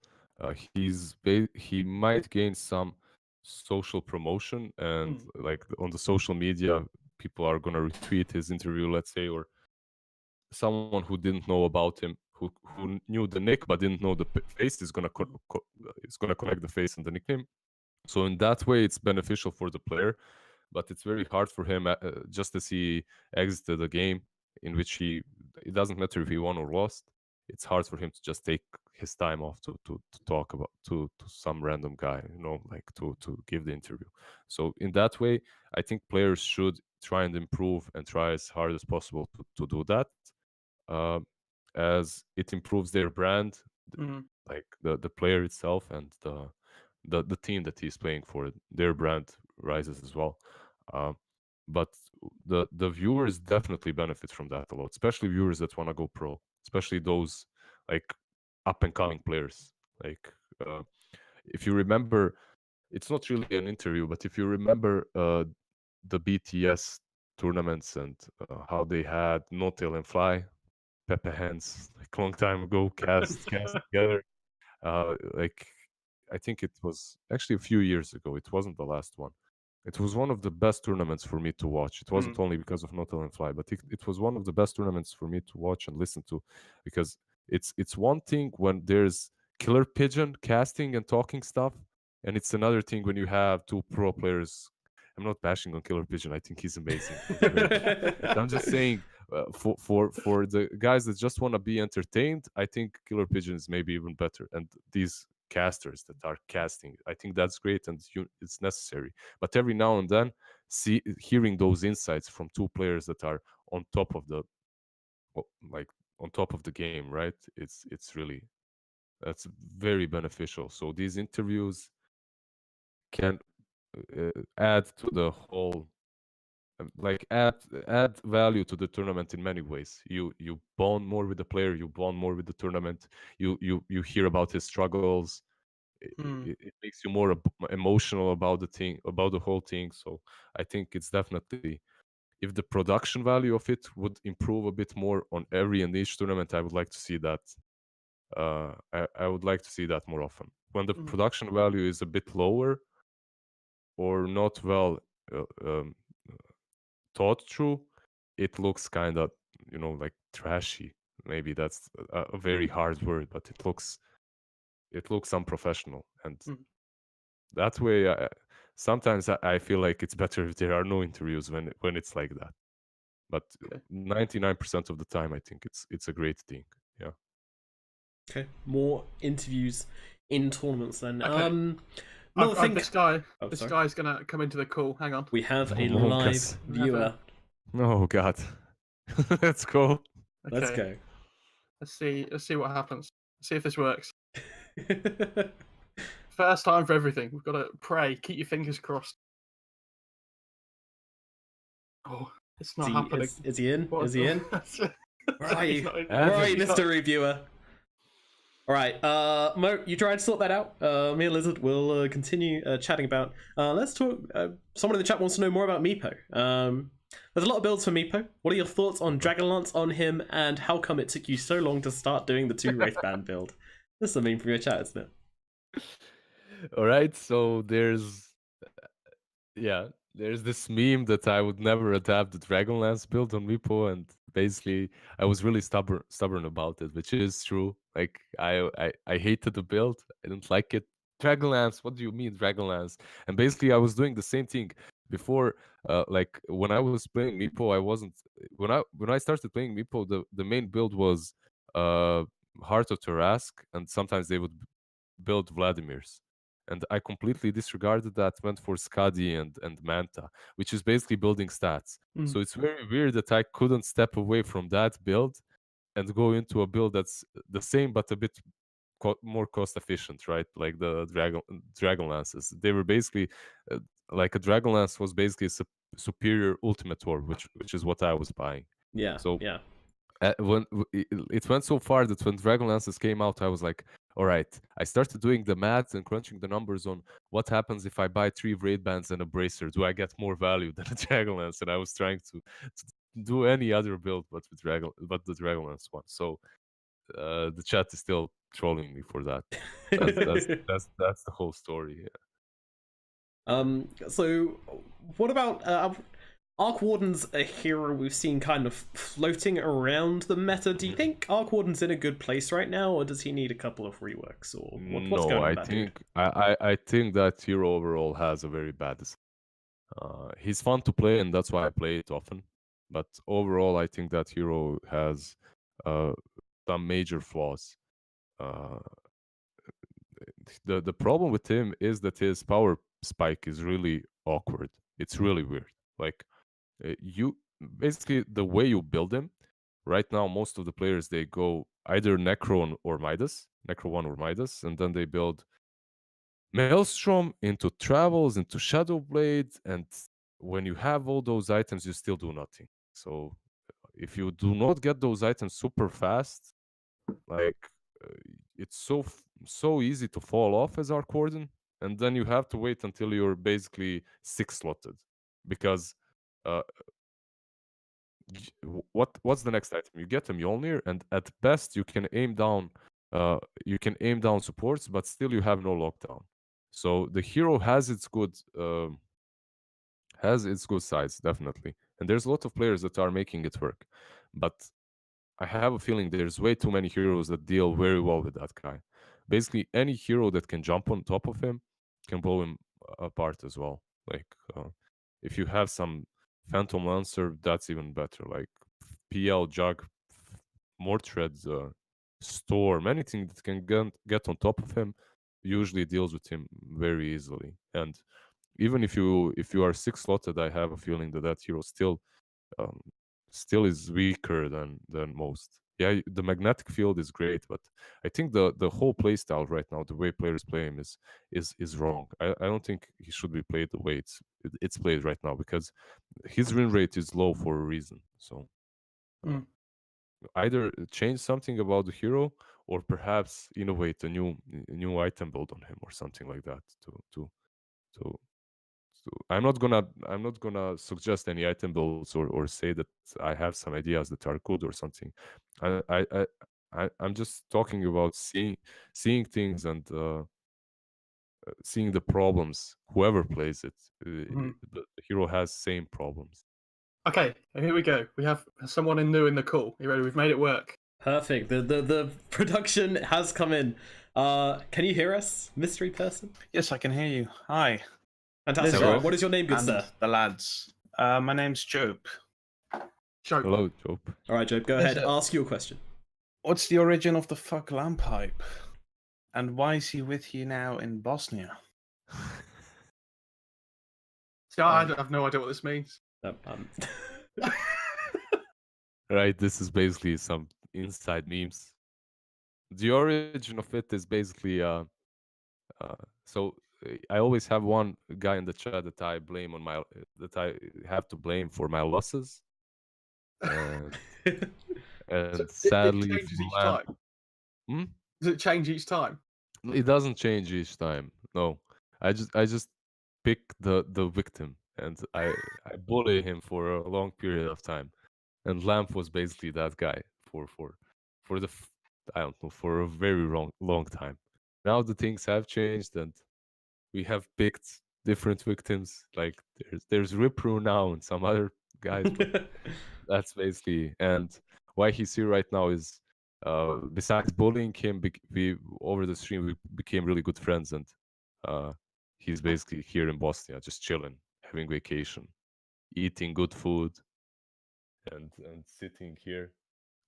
He might gain some social promotion and like on the social media, people are gonna retweet his interview, let's say, or someone who didn't know about him, who knew the nick but didn't know the face is gonna connect the face and the nickname. So in that way, it's beneficial for the player, but it's very hard for him just as he exited a game in which it doesn't matter if he won or lost. It's hard for him to just take his time off to talk about to some random guy, like to give the interview. So in that way, I think players should try and improve and try as hard as possible to do that, as it improves their brand, like the player itself and the team that he's playing for, their brand rises as well. But the viewers definitely benefit from that a lot, especially viewers that want to go pro, especially those like up and coming players. Like if you remember, it's not really an interview, but if you remember the BTS tournaments and how they had No Tail and Fly, Pepe Hands, like long time ago, cast together. Like I think it was actually a few years ago. It wasn't the last one. It was one of the best tournaments for me to watch. It wasn't only because of Not and Fly, but it was one of the best tournaments for me to watch and listen to, because it's one thing when there's Killer Pigeon casting and talking stuff, and it's another thing when you have two pro players. I'm not bashing on Killer Pigeon. I think he's amazing. I'm just saying, for the guys that just want to be entertained, I think Killer Pigeon is maybe even better. And these casters that are casting, I think that's great and it's necessary. But every now and then, hearing those insights from two players that are on top of the on top of the game, right? It's really, that's very beneficial. So these interviews can add to the whole, like add value to the tournament in many ways. You bond more with the player, you bond more with the tournament, you hear about his struggles. It makes you more emotional about the whole thing. So I think it's definitely, if the production value of it would improve a bit more on every and each tournament, I would like to see that. I would like to see that more often. When the production value is a bit lower or not well thought through, it looks kind of, like trashy. Maybe that's a very hard word, but it looks unprofessional. And that way, sometimes I feel like it's better if there are no interviews when it's like that. But 99% of the time, I think it's a great thing. Yeah. Okay, more interviews in tournaments then. Okay. This guy's gonna come into the call. Hang on. We have a live viewer. Oh God. Let's go. Okay. Let's go. Let's see what happens. Let's see if this works. First time for everything. We've got to pray. Keep your fingers crossed. Oh, it's not happening. Is he in? Is he in? Where are you? Where are you, Mr. Reviewer? All right, Mo, you try to sort that out. Me and LizZard will continue chatting about. Let's talk. Someone in the chat wants to know more about Meepo. There's a lot of builds for Meepo. What are your thoughts on Dragonlance on him, and how come it took you so long to start doing the 2 Wraithband build? This is a meme from your chat, isn't it? All right, so there's this meme that I would never adapt the Dragonlance build on Meepo, and basically I was really stubborn about it, which is true. Like I hated the build. I didn't like it. Dragonlance, what do you mean Dragonlance? And basically I was doing the same thing before. Like when I was playing Meepo, I wasn't when I started playing Meepo, the main build was Heart of Tarask, and sometimes they would build Vladimir's. And I completely disregarded that, went for Skadi and Manta, which is basically building stats. So it's very weird that I couldn't step away from that build and go into a build that's the same but a bit more cost efficient, right? Like the Dragonlances. They were basically like a Dragonlance was basically a superior Ultimate War, which is what I was buying. Yeah. So yeah. When it went so far that when Dragonlances came out, I was like, all right. I started doing the maths and crunching the numbers on what happens if I buy 3 Wraithbands and a Bracer. Do I get more value than a Dragonlance? And I was trying to do any other build but the Dragonlance one. So the chat is still trolling me for that. That's the whole story. Yeah. So what about Arc Warden's a hero we've seen kind of floating around the meta. Do you think Arc Warden's in a good place right now, or does he need a couple of reworks, or what's going on with that dude? I think that hero overall has a very bad design. He's fun to play, and that's why I play it often. But overall, I think that hero has some major flaws. The problem with him is that his power spike is really awkward. It's really weird. Like you basically the way you build him. Right now, most of the players they go either Necro or Midas, Necro 1 or Midas, and then they build Maelstrom into Travels, into Shadow Blade, and when you have all those items, you still do nothing. So if you do not get those items super fast, like it's so easy to fall off as Arc Warden, and then you have to wait until you're basically 6 slotted because what's the next item? You get a Mjolnir, and at best you can aim down supports, but still you have no lockdown. So the hero has its good sides, definitely, and there's a lot of players that are making it work, but I have a feeling there's way too many heroes that deal very well with that guy. Basically, any hero that can jump on top of him can blow him apart as well. Like if you have some Phantom Lancer, that's even better. Like PL, Jug, Mordred, Storm, anything that can get on top of him usually deals with him very easily. And even if you are 6 slotted, I have a feeling that hero still is weaker than most. Yeah, the magnetic field is great, but I think the whole playstyle right now, the way players play him is wrong. I don't think he should be played the way it's played right now, because his win rate is low for a reason. So either change something about the hero, or perhaps innovate a new item build on him or something like that to I'm not gonna suggest any item builds or say that I have some ideas that are good or something. I'm just talking about seeing things and seeing the problems. Whoever plays it, the hero has same problems. Okay, here we go. We have someone new in the call. You ready? We've made it work. Perfect. The production has come in. Can you hear us, mystery person? Yes, I can hear you. Hi. Fantastic. Hello. What is your name, good sir? The lads. My name's Job. Job. Hello, Job. All right, Job, go ahead. Ask your question. What's the origin of the fuck lamp hype? And why is he with you now in Bosnia? See, I have no idea what this means. Right, this is basically some inside memes. The origin of it is basically so I always have one guy in the chat that I blame that I have to blame for my losses. And So sadly, it changes each time. Does it change each time? It doesn't change each time. No, I just pick the victim, and I bully him for a long period of time. And Lamp was basically that guy for I don't know, for a very long time. Now the things have changed, and we have picked different victims. Like there's Ripru now and some other guys. But that's basically, and why he's here right now is besides bullying him, we over the stream we became really good friends, and he's basically here in Bosnia, just chilling, having vacation, eating good food, and sitting here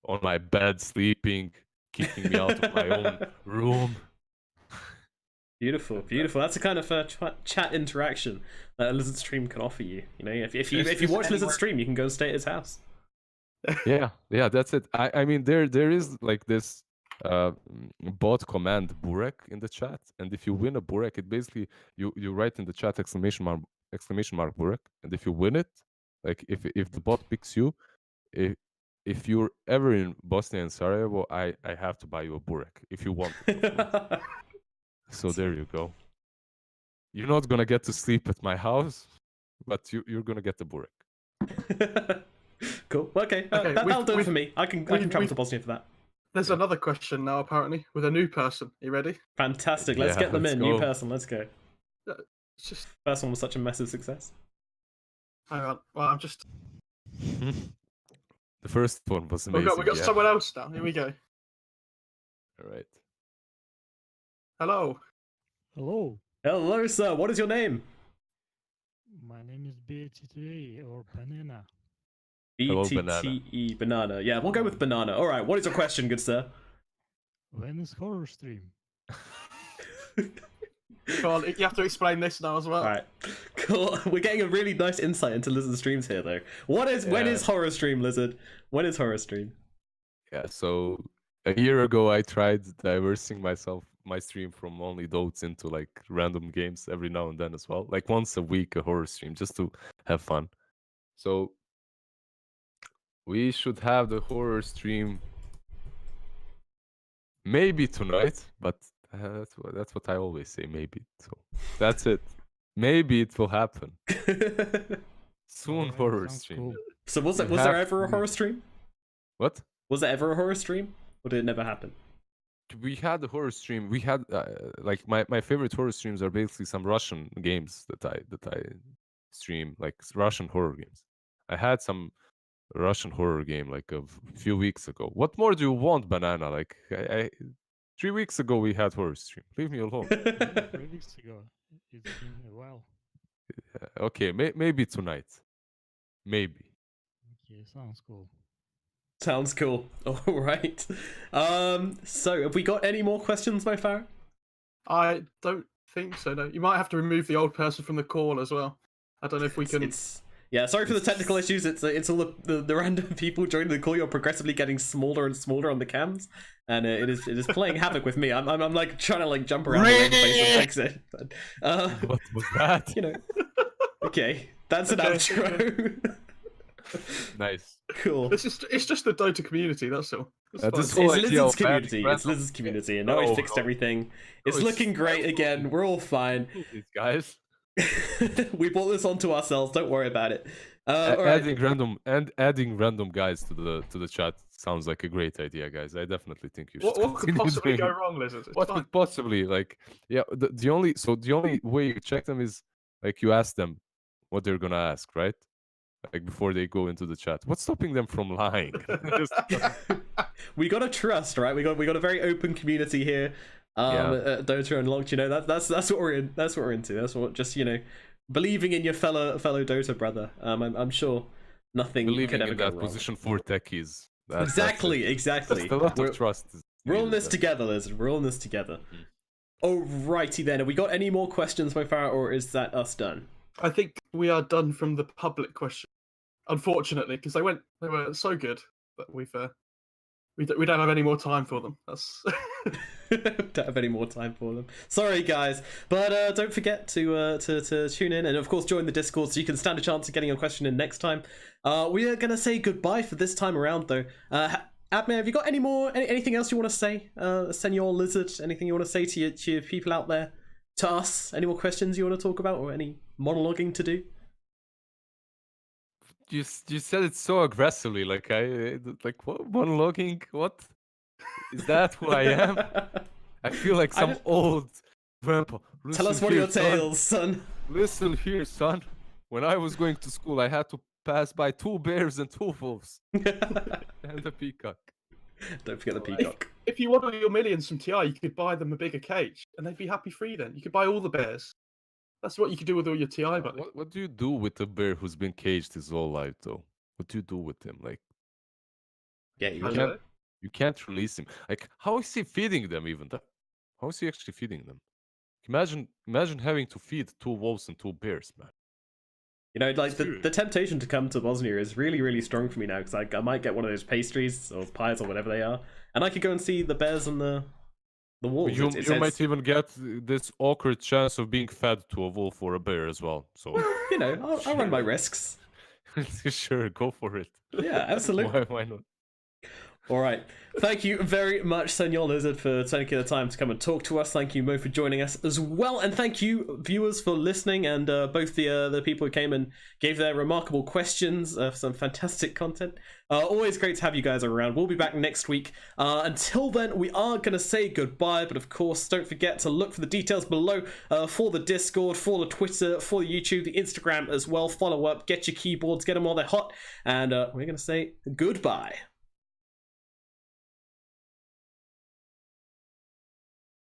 on my bed, sleeping, kicking me out of my own room. Beautiful, beautiful. That's the kind of chat interaction that a LizZard stream can offer you. You know, if you watch LizZard stream, you can go stay at his house. yeah, that's it. I mean, there is like this bot command Burek in the chat, and if you win a Burek, it basically you write in the chat exclamation mark Burek, and if you win it, like if the bot picks you, if you're ever in Bosnia and Sarajevo, I have to buy you a Burek if you want it. So there you go. You're not gonna get to sleep at my house, but you're gonna get the Burek. Cool. Okay, that'll do it for me. I can travel to Bosnia for that. There's another question now, apparently, with a new person. You ready? Fantastic. Let's get them in. New person. Let's go. Just First one was such a massive success. Hang on. Well, I'm just. The first one was amazing. We got yeah. someone else now. Here we go. All right. Hello. Hello, Hello, sir. What is your name? my name is BTTA or Banana. Hello, Banana. BTTE banana. Yeah, we'll go with banana. All right. What is your question, good sir? When is horror stream? Come on, you have to explain this now as well. All right. Cool. We're getting a really nice insight into LizZard streams here, though. When is horror stream, LizZard? When is horror stream? Yeah. So a year ago, I tried diversing my stream from only Dotes into like random games every now and then as well, like once a week, a horror stream, just to have fun. So we should have the horror stream maybe tonight, but that's what I always say, maybe. So that's it. Maybe it will happen soon. Alright, Horror sounds stream. cool. So was We there have ever a to- horror stream? What? Was there ever a horror stream? Or did it never happen? We had the horror stream. We had like my favorite horror streams are basically some Russian games that I stream, like Russian horror games. I had some Russian horror game like a few weeks ago. What more do you want, Banana? Like 3 weeks ago we had horror stream. Leave me alone. 3 weeks ago. It's been a while. Okay, maybe tonight. Maybe. Okay, sounds cool. Sounds cool. All right. So have we got any more questions, Mofarah? I don't think so. No, you might have to remove the old person from the call as well. I don't know if we can. Yeah, sorry for the technical issues. It's all the random people joining the call. You're progressively getting smaller and smaller on the cams, and it is playing havoc with me. I'm like trying to like jump around the interface and fix it. But, What was that? you know. Okay, that's an Okay. outro. Nice. Cool. It's just the Dota community. That's all. That's fine. just- whole It's idea LizZard's of adding community. It's random- LizZard's community, and now I No, fixed no. everything. It's it's- looking great again. We're all fine. These guys. We brought this onto ourselves. Don't worry about it. All right. Adding random guys to the chat sounds like a great idea, guys. I definitely think you should. What could continue possibly doing go it. wrong, Lizard? It's What fine. could possibly the only way you check them is like you ask them what they're gonna ask, right? Like before they go into the chat. What's stopping them from lying? Just- We gotta trust, right? We got a very open community here. At DotA Unlocked, you know, that's what we're in. That's what we're into. That's what just believing in your fellow Dota brother. I'm sure nothing believing could ever in go that wrong. position for techies. Exactly. Just a lot We're, of trust. we're all in needed this there. together, LizZard. We're all in this together. Mhm. Alrighty then. Have we got any more questions, Mofarah, or is that us done? I think we are done from the public question. Unfortunately, because they were so good that we don't have any more time for them. That's Don't have any more time for them. Sorry, guys, but don't forget to tune in and of course join the Discord so you can stand a chance of getting a question in next time. We are gonna say goodbye for this time around, though. Admin, have you got anything else you want to say? Senor LizZard, anything you want to say to your people out there, to us? Any more questions you want to talk about, or any monologuing to do? You said it so aggressively, like what monologuing? What is that? Who I am? I feel like I some just- old grandpa. Tell us Listen one of here, your son. tales, son. Listen here, son. When I was going to school, I had to pass by 2 bears and 2 wolves and a peacock. Don't forget the peacock. if you wanted your millions from TI, you could buy them a bigger cage, and they'd be happy free. Then you could buy all the bears. That's what you could do with all your TI money. What do you do with a bear who's been caged his whole life, though? What do you do with him? Like, Yeah, I you don't can. know. you can't release him. Like, how is he feeding them even? How is he actually feeding them? Imagine having to feed 2 wolves and 2 bears, man. You know, like It's the temptation to come to Bosnia is really, really strong for me now, because I might get one of those pastries or pies or whatever they are, and I could go and see the bears and the wolves. You, It's- you it's- might even get this awkward chance of being fed to a wolf or a bear as well. So, you know, I'll run my risks. sure, go for it. Yeah, absolutely. Why not? All right. Thank you very much, Senor LizZard, for taking the time to come and talk to us. Thank you, Mo, for joining us as well. And thank you, viewers, for listening, and both the people who came and gave their remarkable questions for some fantastic content. Always great to have you guys around. We'll be back next week. Until then, we are going to say goodbye, but of course, don't forget to look for the details below for the Discord, for the Twitter, for the YouTube, the Instagram as well. Follow up, get your keyboards, get them while they're hot, and we're going to say goodbye.